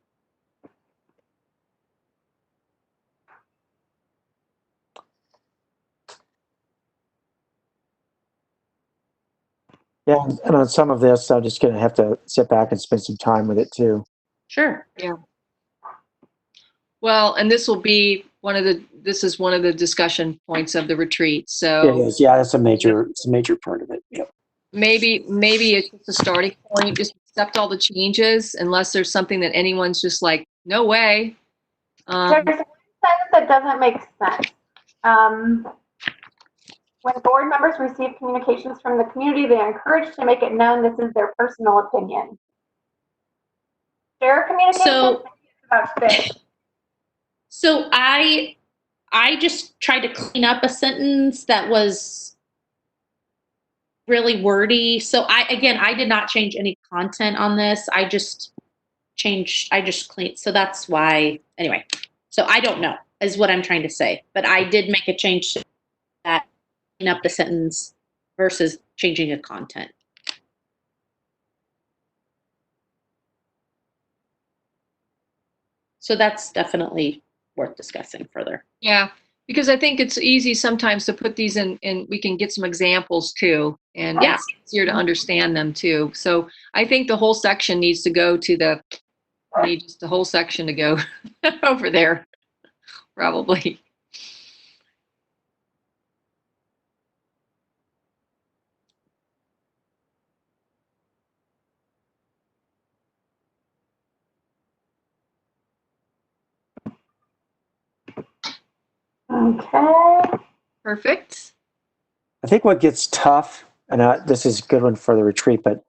Yeah. And on some of this, I'm just going to have to sit back and spend some time with it too. Sure. Well, and this will be this is one of the discussion points of the retreat. It So is. Yeah. It's a major part of it. Yep. maybe it's just a starting point. Just accept all the changes unless there's something that anyone's just like, no way. There's one sentence that doesn't make sense. When board members receive communications from the community, they are encouraged to make it known this is their personal opinion. Share communication about fish. So I just tried to clean up a sentence that was really wordy. So I did not change any content on this. I just cleaned. So that's why, anyway. So I don't know is what I'm trying to say, but I did make a change to that, clean up the sentence versus changing a content. So that's definitely worth discussing further. Yeah, because I think it's easy sometimes to put these in, and we can get some examples too, and Yeah. it's easier to understand them too. So I think the whole section needs to go to the need just a whole section to go over there, probably. Okay. Perfect. I think what gets tough, and this is a good one for the retreat, but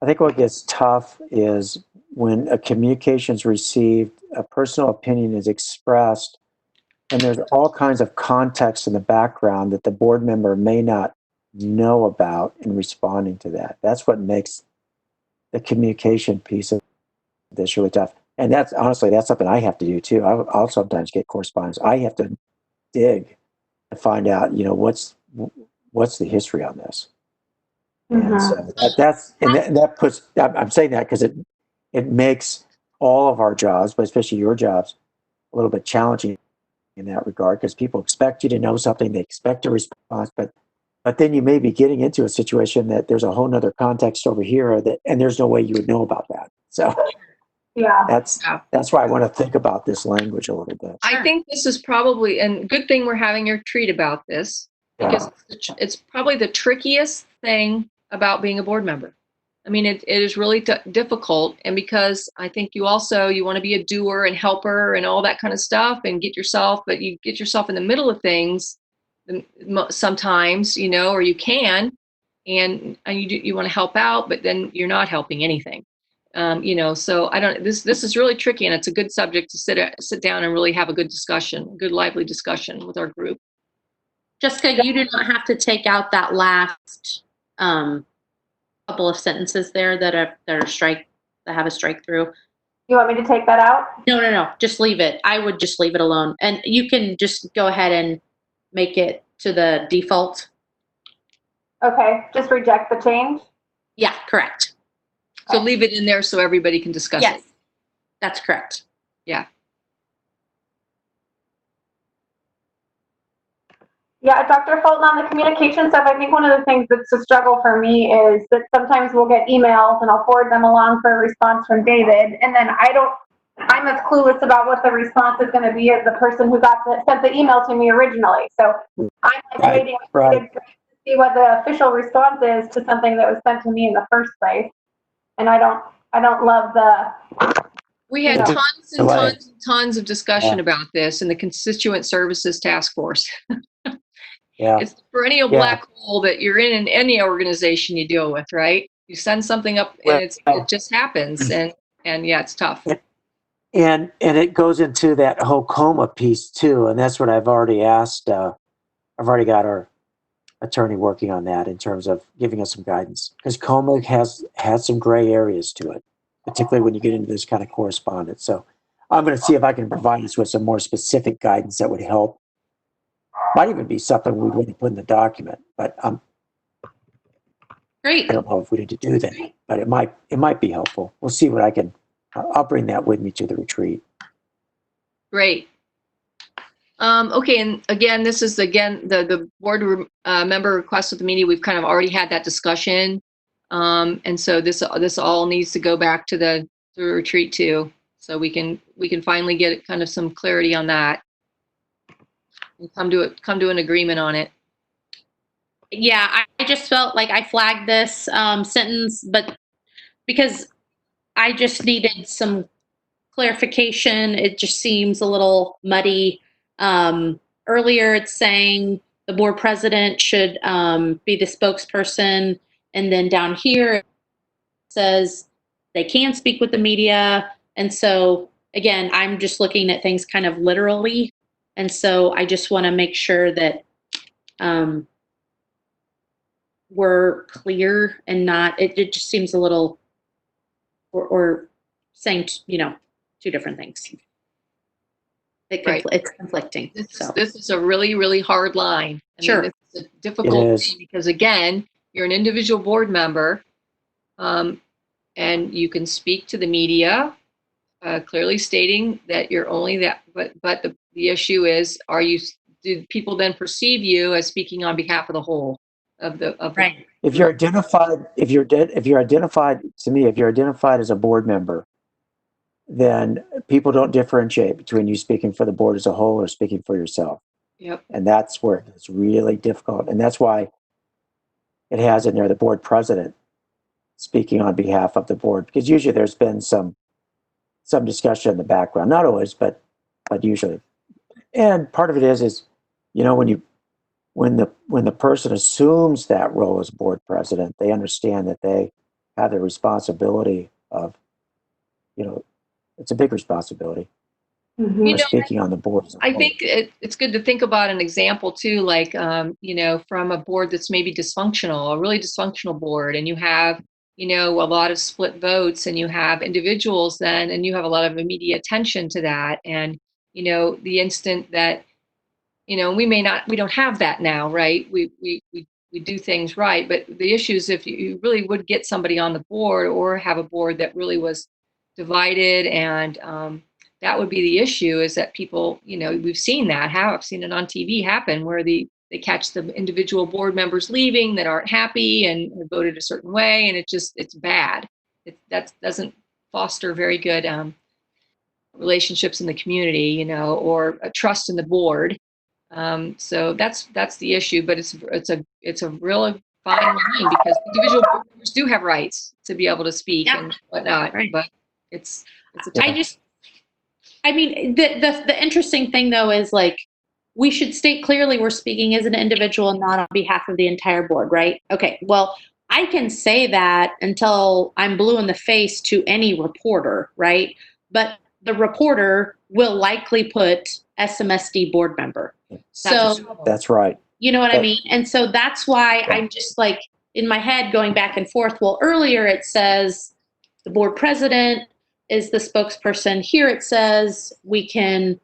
I think what gets tough is when a communication is received, a personal opinion is expressed, and there's all kinds of context in the background that the board member may not know about in responding to that. That's what makes the communication piece of this really tough. And that's honestly, that's something I have to do too. I'll sometimes get correspondence. I have to dig to find out, what's the history on this. And so that puts, I'm saying that because it makes all of our jobs, but especially your jobs, a little bit challenging in that regard, because people expect you to know something, they expect a response, but then you may be getting into a situation that there's a whole nother context over here and there's no way you would know about that. So Yeah. that's why I want to think about this language a little bit. I think this is probably, and good thing we're having your treat about this, because it's probably the trickiest thing about being a board member. I mean, it is really difficult. And because I think you want to be a doer and helper and all that kind of stuff and but you get yourself in the middle of things sometimes, or you can, and you want to help out, but then you're not helping anything. So this is really tricky, and it's a good subject to sit down and really have a good discussion, a good lively discussion with our group. Jessica, you do not have to take out that last couple of sentences there that have a strike through. You want me to take that out? No. Just leave it. I would just leave it alone. And you can just go ahead and make it to the default. Okay, just reject the change? Yeah, correct. So leave it in there so everybody can discuss Yes, it. that's correct. Yeah. Yeah, Dr. Fulton, on the communication stuff, I think one of the things that's a struggle for me is that sometimes we'll get emails and I'll forward them along for a response from David, and then I'm as clueless about what the response is going to be as the person who sent the email to me originally. So I'm waiting to see what the official response is to something that was sent to me in the first place, and I don't love the. We had tons and tons and tons of discussion about this in the Constituent Services Task Force. Yeah. It's the perennial black hole that you're in any organization you deal with, right? You send something up and it just happens, and it's tough. And it goes into that whole coma piece too, and that's what I've already asked. I've already got our attorney working on that in terms of giving us some guidance, because coma has some gray areas to it, particularly when you get into this kind of correspondence. So I'm going to see if I can provide us with some more specific guidance that would help. Might even be something we wouldn't put in the document, but great. I don't know if we need to do that, but it might be helpful. We'll see what I can. I'll bring that with me to the retreat. Great. Okay, and again, this is the board member request of the meeting. We've kind of already had that discussion, and so this all needs to go back to the retreat too, so we can finally get kind of some clarity on that and come to an agreement on it. Yeah, I just felt like I flagged this sentence, but because I just needed some clarification, it just seems a little muddy. Earlier, it's saying the board president should be the spokesperson, and then down here it says they can speak with the media. And so, again, I'm just looking at things kind of literally, and so I just want to make sure that we're clear and not. It just seems a little, or saying two different things. It's conflicting. This is a really, really hard line. Sure. This is a difficult thing because, again, you're an individual board member, and you can speak to the media, clearly stating that you're only that. But the issue is, do people then perceive you as speaking on behalf of the whole of the right? If you're identified, if you're identified as a board member, then people don't differentiate between you speaking for the board as a whole or speaking for yourself. Yep. And that's where it's really difficult. And that's why it has in there the board president speaking on behalf of the board, because usually there's been some discussion in the background, not always, but usually. And part of it is when the person assumes that role as board president, they understand that they have the responsibility of, it's a big responsibility Mhm. for speaking on the board. as a I whole. think it's good to think about an example too, like, from a board that's maybe dysfunctional, a really dysfunctional board, and you have, a lot of split votes, and you have individuals then, and you have a lot of immediate attention to that. And, the instant that, we don't have that now, right? We do things right. But the issue is if you really would get somebody on the board or have a board that really was divided, and that would be the issue, is that people, we've seen that I've seen it on TV happen, where they catch the individual board members leaving that aren't happy and voted a certain way, and it's bad. That doesn't foster very good relationships in the community, or a trust in the board. So that's the issue, but it's a real fine line, because individual board members do have rights to be able to speak Yeah. and whatnot, Right. but it's a the interesting thing though is like, we should state clearly we're speaking as an individual and not on behalf of the entire board, right? Okay, well, I can say that until I'm blue in the face to any reporter, right? But the reporter will likely put SMSD board member. So, That's right. you know what I But- mean? And so that's why Yeah. I'm just like in my head going back and forth. Well, earlier it says the board president is the spokesperson. Here it says we can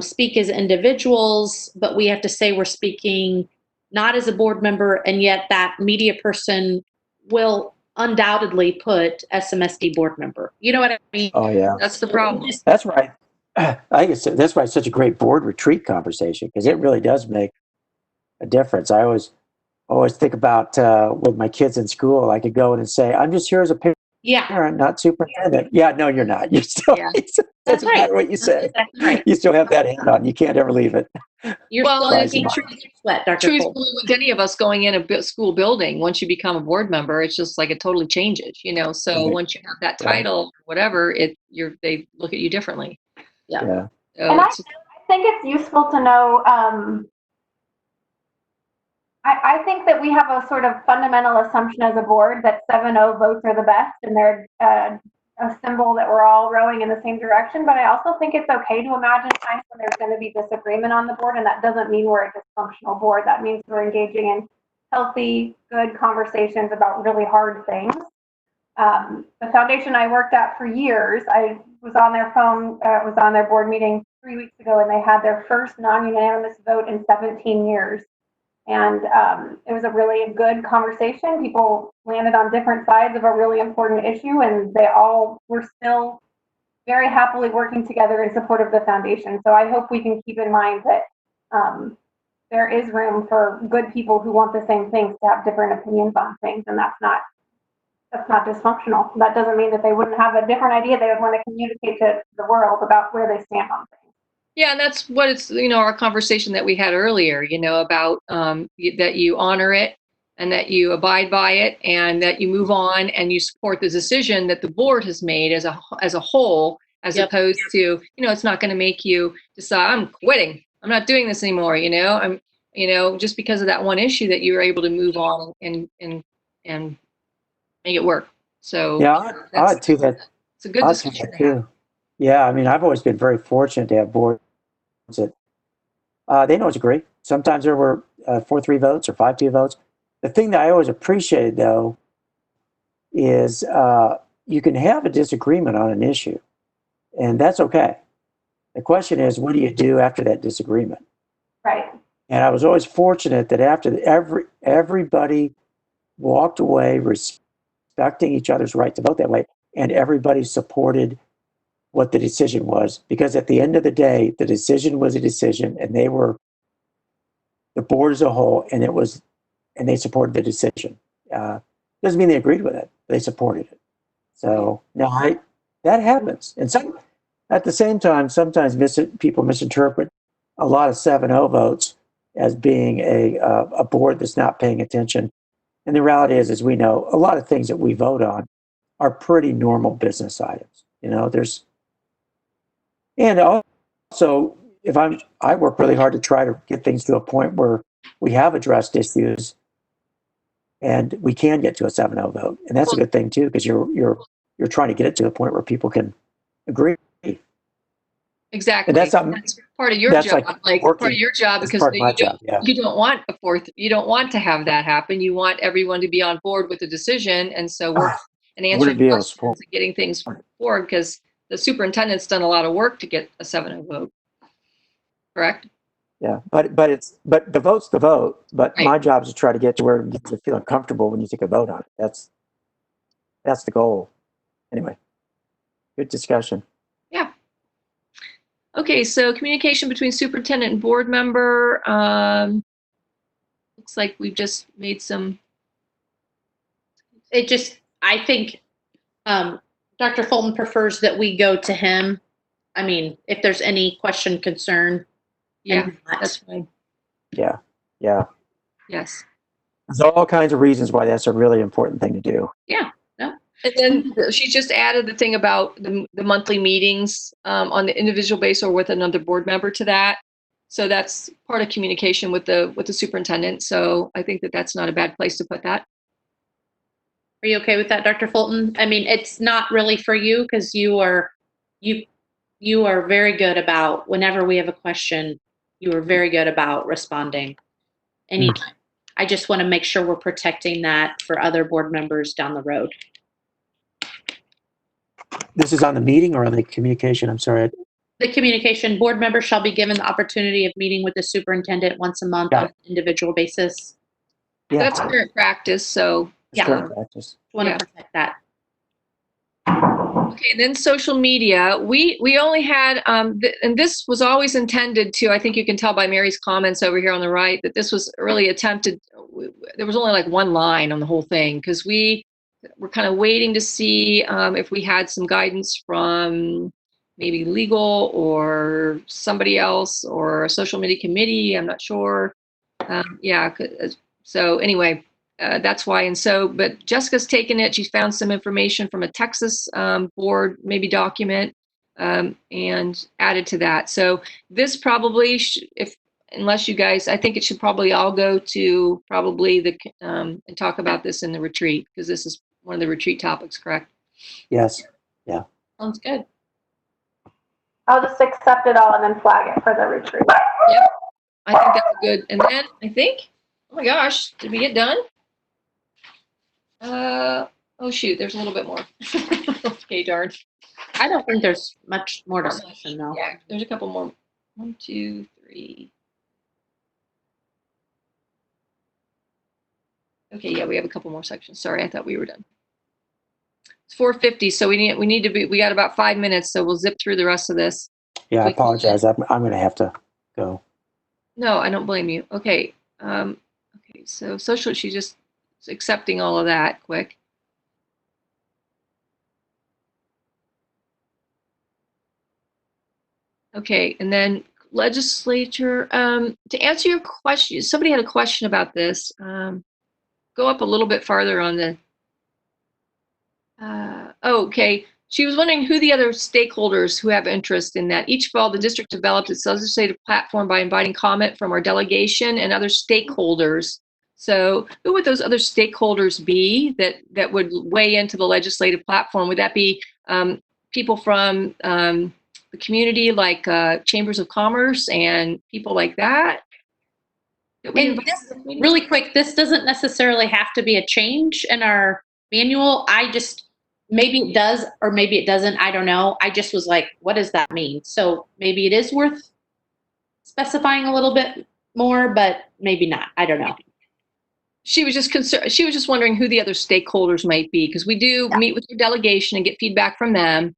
speak as individuals, but we have to say we're speaking not as a board member, and yet that media person will undoubtedly put SMSD board member. You know what I mean? Oh yeah, that's the problem. that's right. I guess that's why it's such a great board retreat conversation, because it really does make a difference. I always think about with my kids in school, I could go in and say, "I'm just here as a Yeah, parent, not superintendent." Yeah, no, you're not. You're still. Yeah. Doesn't right. matter what you say. Exactly right. You still have that hand on. You can't ever leave it. You're Well, still and looking it's through the sweat, Dr. Cole. Truthfully, with any of us going in a school building, once you become a board member, it's just like it totally changes, So Right. once you have that Right. title, or whatever, they look at you differently. Yeah. So And I it's- think it's useful to know. I think that we have a sort of fundamental assumption as a board that 7-0 votes are the best, and they're a symbol that we're all rowing in the same direction. But I also think it's okay to imagine times when there's going to be disagreement on the board, and that doesn't mean we're a dysfunctional board. That means we're engaging in healthy, good conversations about really hard things. The foundation I worked at for years, I was on their board meeting 3 weeks ago, and they had their first non-unanimous vote in 17 years. And it was a really good conversation. People landed on different sides of a really important issue, and they all were still very happily working together in support of the foundation. So I hope we can keep in mind that there is room for good people who want the same things to have different opinions on things, and that's not dysfunctional. That doesn't mean that they wouldn't have a different idea they would want to communicate to the world about where they stand on things. Yeah, and that's what it's, our conversation that we had earlier, about that you honor it, and that you abide by it, and that you move on, and you support the decision that the board has made as a whole, as Yep. opposed to, it's not going to make you decide, I'm quitting, I'm not doing this anymore, I'm, just because of that one issue, that you were able to move on and make it work. So Yeah, I too. it's a good I'll discussion take to that have. too. Yeah, I mean, I've always been very fortunate to have boards that they don't always agree. Sometimes there were 4-3 votes or 5-2 votes. The thing that I always appreciated, though, is you can have a disagreement on an issue, and that's okay. The question is, what do you do after that disagreement? Right. And I was always fortunate that after everybody walked away respecting each other's right to vote that way, and everybody supported what the decision was, because at the end of the day, the decision was a decision, and they were the board as a whole, and they supported the decision. Doesn't mean they agreed with it; they supported it. So no, that happens. And at the same time, sometimes people misinterpret a lot of 7-0 votes as being a board that's not paying attention. And the reality is, as we know, a lot of things that we vote on are pretty normal business items. And also, I work really hard to try to get things to a point where we have addressed issues and we can get to a 7-0 vote. And that's a good thing too, because you're trying to get it to the point where people can agree. Exactly. And that's part of your job. Part of your job, because you don't want you don't want to have that happen. You want everyone to be on board with the decision, and so work and answering questions and getting things forward, because the superintendent's done a lot of work to get a 7-0 vote. Correct? Yeah, but the vote's the vote. But right. My job is to try to get to where you get to feel uncomfortable when you take a vote on it. That's the goal. Anyway, good discussion. Yeah. Okay, so communication between superintendent and board member. Looks like we've just made some. I think Dr. Fulton prefers that we go to him. I mean, if there's any question, concern. Yeah, that's fine. Yeah. Yes. There's all kinds of reasons why that's a really important thing to do. Yeah. And then she just added the thing about the monthly meetings on the individual basis or with another board member to that. So that's part of communication with the superintendent. So I think that's not a bad place to put that. Are you okay with that, Dr. Fulton? I mean, it's not really for you because you are very good about whenever we have a question, you are very good about responding anytime. I just want to make sure we're protecting that for other board members down the road. This is on the meeting or on the communication? I'm sorry. The communication. Board members shall be given the opportunity of meeting with the superintendent once a month on an individual basis. Yeah. That's current practice. So current practice. Want to protect that. Okay, and then social media. We only had, and this was always intended to, I think you can tell by Mary's comments over here on the right, that this was really attempted. There was only like one line on the whole thing because we were kind of waiting to see if we had some guidance from maybe legal or somebody else or a social media committee. I'm not sure. So anyway, that's why. And so, but Jessica's taken it. She found some information from a Texas board, maybe document, and added to that. So this probably, unless you guys, I think it should probably all go to probably and talk about this in the retreat, because this is one of the retreat topics, correct? Yes. Yeah. Sounds good. I'll just accept it all and then flag it for the retreat. Yep. I think that's good. And then I think, oh my gosh, did we get done? Oh shoot, there's a little bit more. Okay, darn. I don't think there's much more discussion though. Yeah, there's a couple more. 1, 2, 3. Okay, yeah, we have a couple more sections. Sorry, I thought we were done. It's 4:50, so we got about 5 minutes, so we'll zip through the rest of this. Yeah, I apologize. I'm going to have to go. No, I don't blame you. Okay. Okay, so social, she's just accepting all of that quick. Okay, and then legislature, to answer your question, somebody had a question about this. Go up a little bit farther on the, okay. She was wondering who the other stakeholders who have interest in that. Each fall, the district developed its legislative platform by inviting comment from our delegation and other stakeholders. So who would those other stakeholders be that would weigh into the legislative platform? Would that be people from the community, like chambers of commerce and people like that? And this, really quick, this doesn't necessarily have to be a change in our manual. Maybe it does, or maybe it doesn't. I don't know. I just was like, what does that mean? So maybe it is worth specifying a little bit more, but maybe not. I don't know. She was just concerned. She was just wondering who the other stakeholders might be, because we do meet with your delegation and get feedback from them,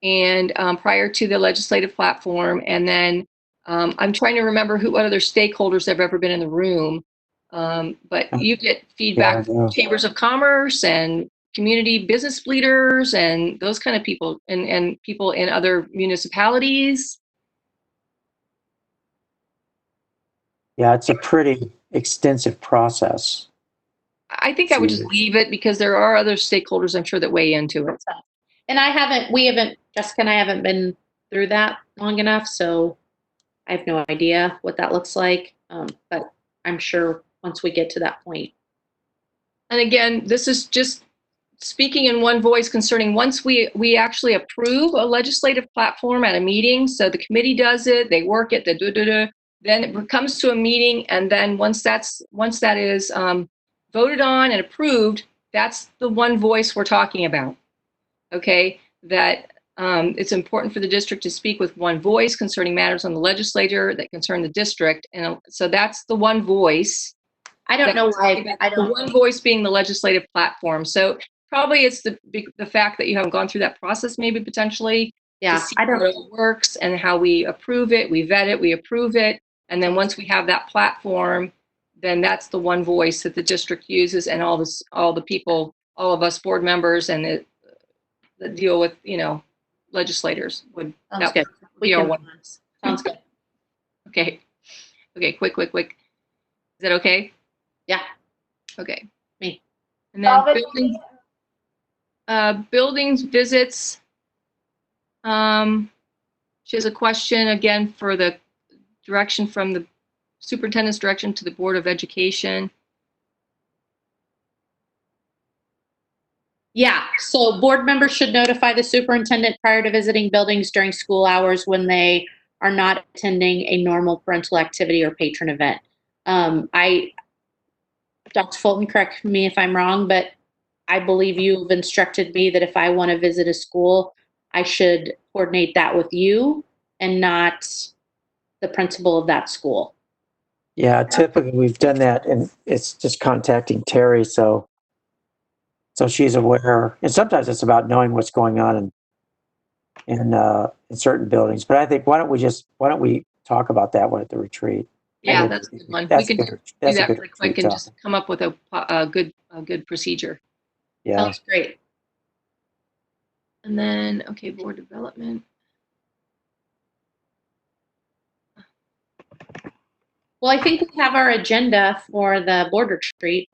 and prior to the legislative platform. And then I'm trying to remember what other stakeholders have ever been in the room. But you get feedback from chambers of commerce and community business leaders and those kind of people, and people in other municipalities. Yeah, it's a pretty extensive process. I think I would just leave it because there are other stakeholders, I'm sure, that weigh into it. And Jessica and I haven't been through that long enough, so I have no idea what that looks like. But I'm sure once we get to that point. And again, this is just speaking in one voice concerning once we actually approve a legislative platform at a meeting. So the committee does it, they work it, then it comes to a meeting, and then once that is voted on and approved, that's the one voice we're talking about. Okay, that it's important for the district to speak with one voice concerning matters on the legislature that concern the district, and so that's the one voice. I don't know why. The one voice being the legislative platform. So probably it's the fact that you haven't gone through that process, maybe potentially. Yeah, to see how it works and how we approve it, we vet it, we approve it, and then once we have that platform, then that's the one voice that the district uses, and all the people, all of us board members, and that deal with legislators would. Sounds good. Sounds good. Okay. Quick. Is that okay? Yeah. Okay. Me. And then buildings visits. She has a question again for the direction from the superintendent's direction to the Board of Education. Yeah, so board members should notify the superintendent prior to visiting buildings during school hours when they are not attending a normal parental activity or patron event. Dr. Fulton, correct me if I'm wrong, but I believe you've instructed me that if I want to visit a school, I should coordinate that with you and not the principal of that school. Yeah, typically we've done that, and it's just contacting Terry, so she's aware. And sometimes it's about knowing what's going on in certain buildings. But I think why don't we talk about that one at the retreat? Yeah, that's a good one. We can do that pretty quick and just come up with a good procedure. Yeah, sounds great. And then, okay, board development. Well, I think we have our agenda for the board retreat.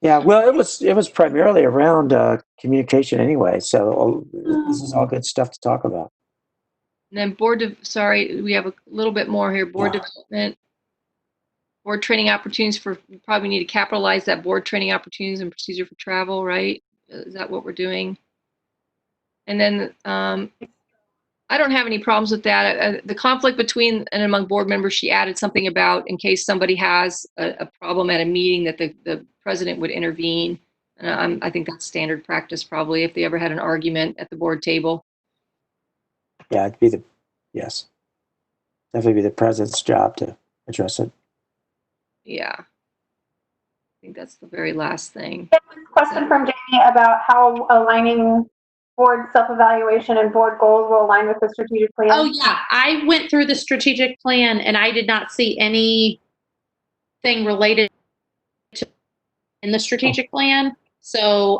Yeah, well, it was primarily around communication anyway, so this is all good stuff to talk about. And then we have a little bit more here. Board development, board training opportunities we probably need to capitalize that board training opportunities and procedure for travel, right? Is that what we're doing? And then I don't have any problems with that. The conflict between and among board members, she added something about in case somebody has a problem at a meeting that the president would intervene. I think that's standard practice probably if they ever had an argument at the board table. Yeah, definitely be the president's job to address it. Yeah. I think that's the very last thing. Question from Jamie about how aligning board self-evaluation and board goals will align with the strategic plan. Oh yeah, I went through the strategic plan and I did not see anything related to in the strategic plan. So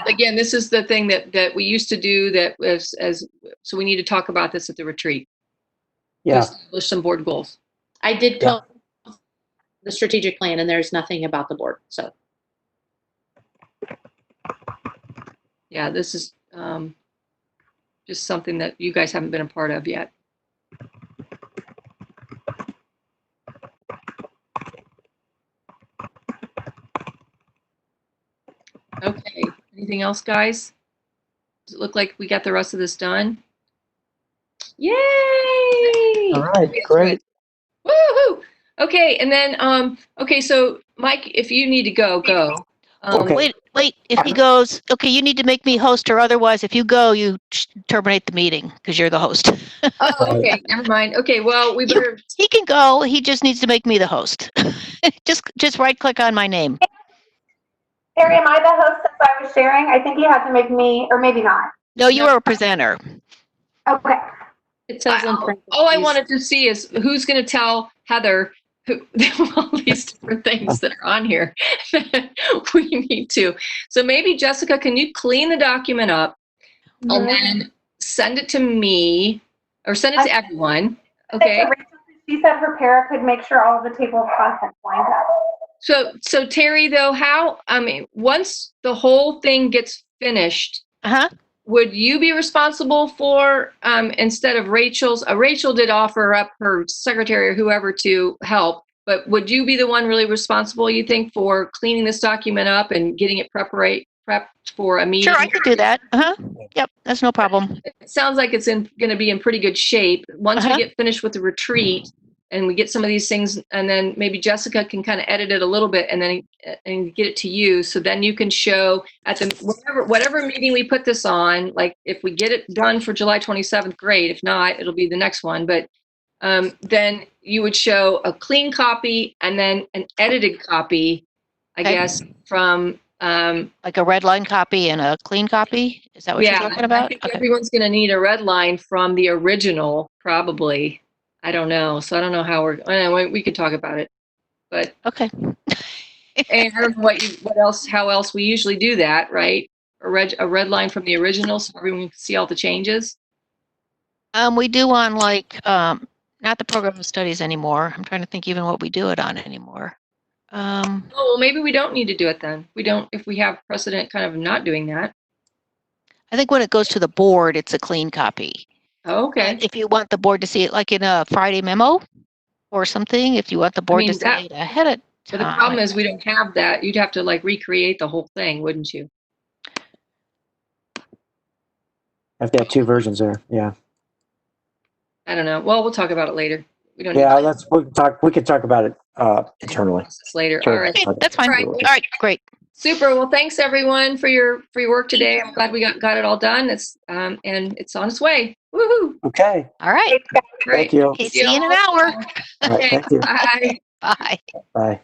again, this is the thing that we used to do that was so we need to talk about this at the retreat. Yeah. To establish some board goals. I did tell the strategic plan and there's nothing about the board. So yeah, this is just something that you guys haven't been a part of yet. Okay, anything else, guys? Does it look like we got the rest of this done? Yay! All right, great. Woohoo! Okay, and then okay, so Mike, if you need to go. Okay. Wait, if he goes, okay, you need to make me host, or otherwise, if you go, you terminate the meeting because you're the host. Oh, okay, never mind. Okay, well, we better. He can go. He just needs to make me the host. just right click on my name. Terry, am I the host since I was sharing? I think you had to make me, or maybe not. No, you are a presenter. Okay. it says All I wanted to see is who's going to tell Heather all these different things that are on here that we need to. So maybe Jessica, can you clean the document up and then send it to me or send it to everyone? Okay. She said her para could make sure all of the table of contents lined up. So Terry, though, once the whole thing gets finished, would you be responsible for, instead of Rachel's, Rachel did offer up her secretary or whoever to help, but would you be the one really responsible, you think, for cleaning this document up and getting it prepped for a meeting? Sure, I could do that. Yep, that's no problem. It sounds like it's going to be in pretty good shape. Once we get finished with the retreat and we get some of these things, and then maybe Jessica can kind of edit it a little bit and then get it to you. So then you can show at the whatever meeting we put this on, like if we get it done for July 27th, great. If not, it'll be the next one. But then you would show a clean copy and then an edited copy, I guess, from like a red line copy and a clean copy. Is that what you're talking about? I think everyone's going to need a red line from the original, probably. I don't know. So I don't know how we could talk about it, but okay. And I don't know how else we usually do that, right? A red line from the original so everyone can see all the changes. We do on not the program of studies anymore. I'm trying to think even what we do it on anymore. Well, maybe we don't need to do it then. We don't, if we have precedent kind of not doing that. I think when it goes to the board, it's a clean copy. Oh, okay. But if you want the board to see it like in a Friday memo or something, if you want the board to see it ahead of time. But the problem is we don't have that. You'd have to recreate the whole thing, wouldn't you? Have to have two versions there. Yeah. I don't know. Well, we'll talk about it later. We don't. Yeah, we can talk about it internally Later. Sure. All right. Okay, that's fine. All right, great. Super. Well, thanks everyone for your work today. I'm glad we got it all done. It's and it's on its way. Woohoo! Okay. All right. Great. Thank you. Okay, see you in an hour. All right, thank you. Bye. Bye. Bye.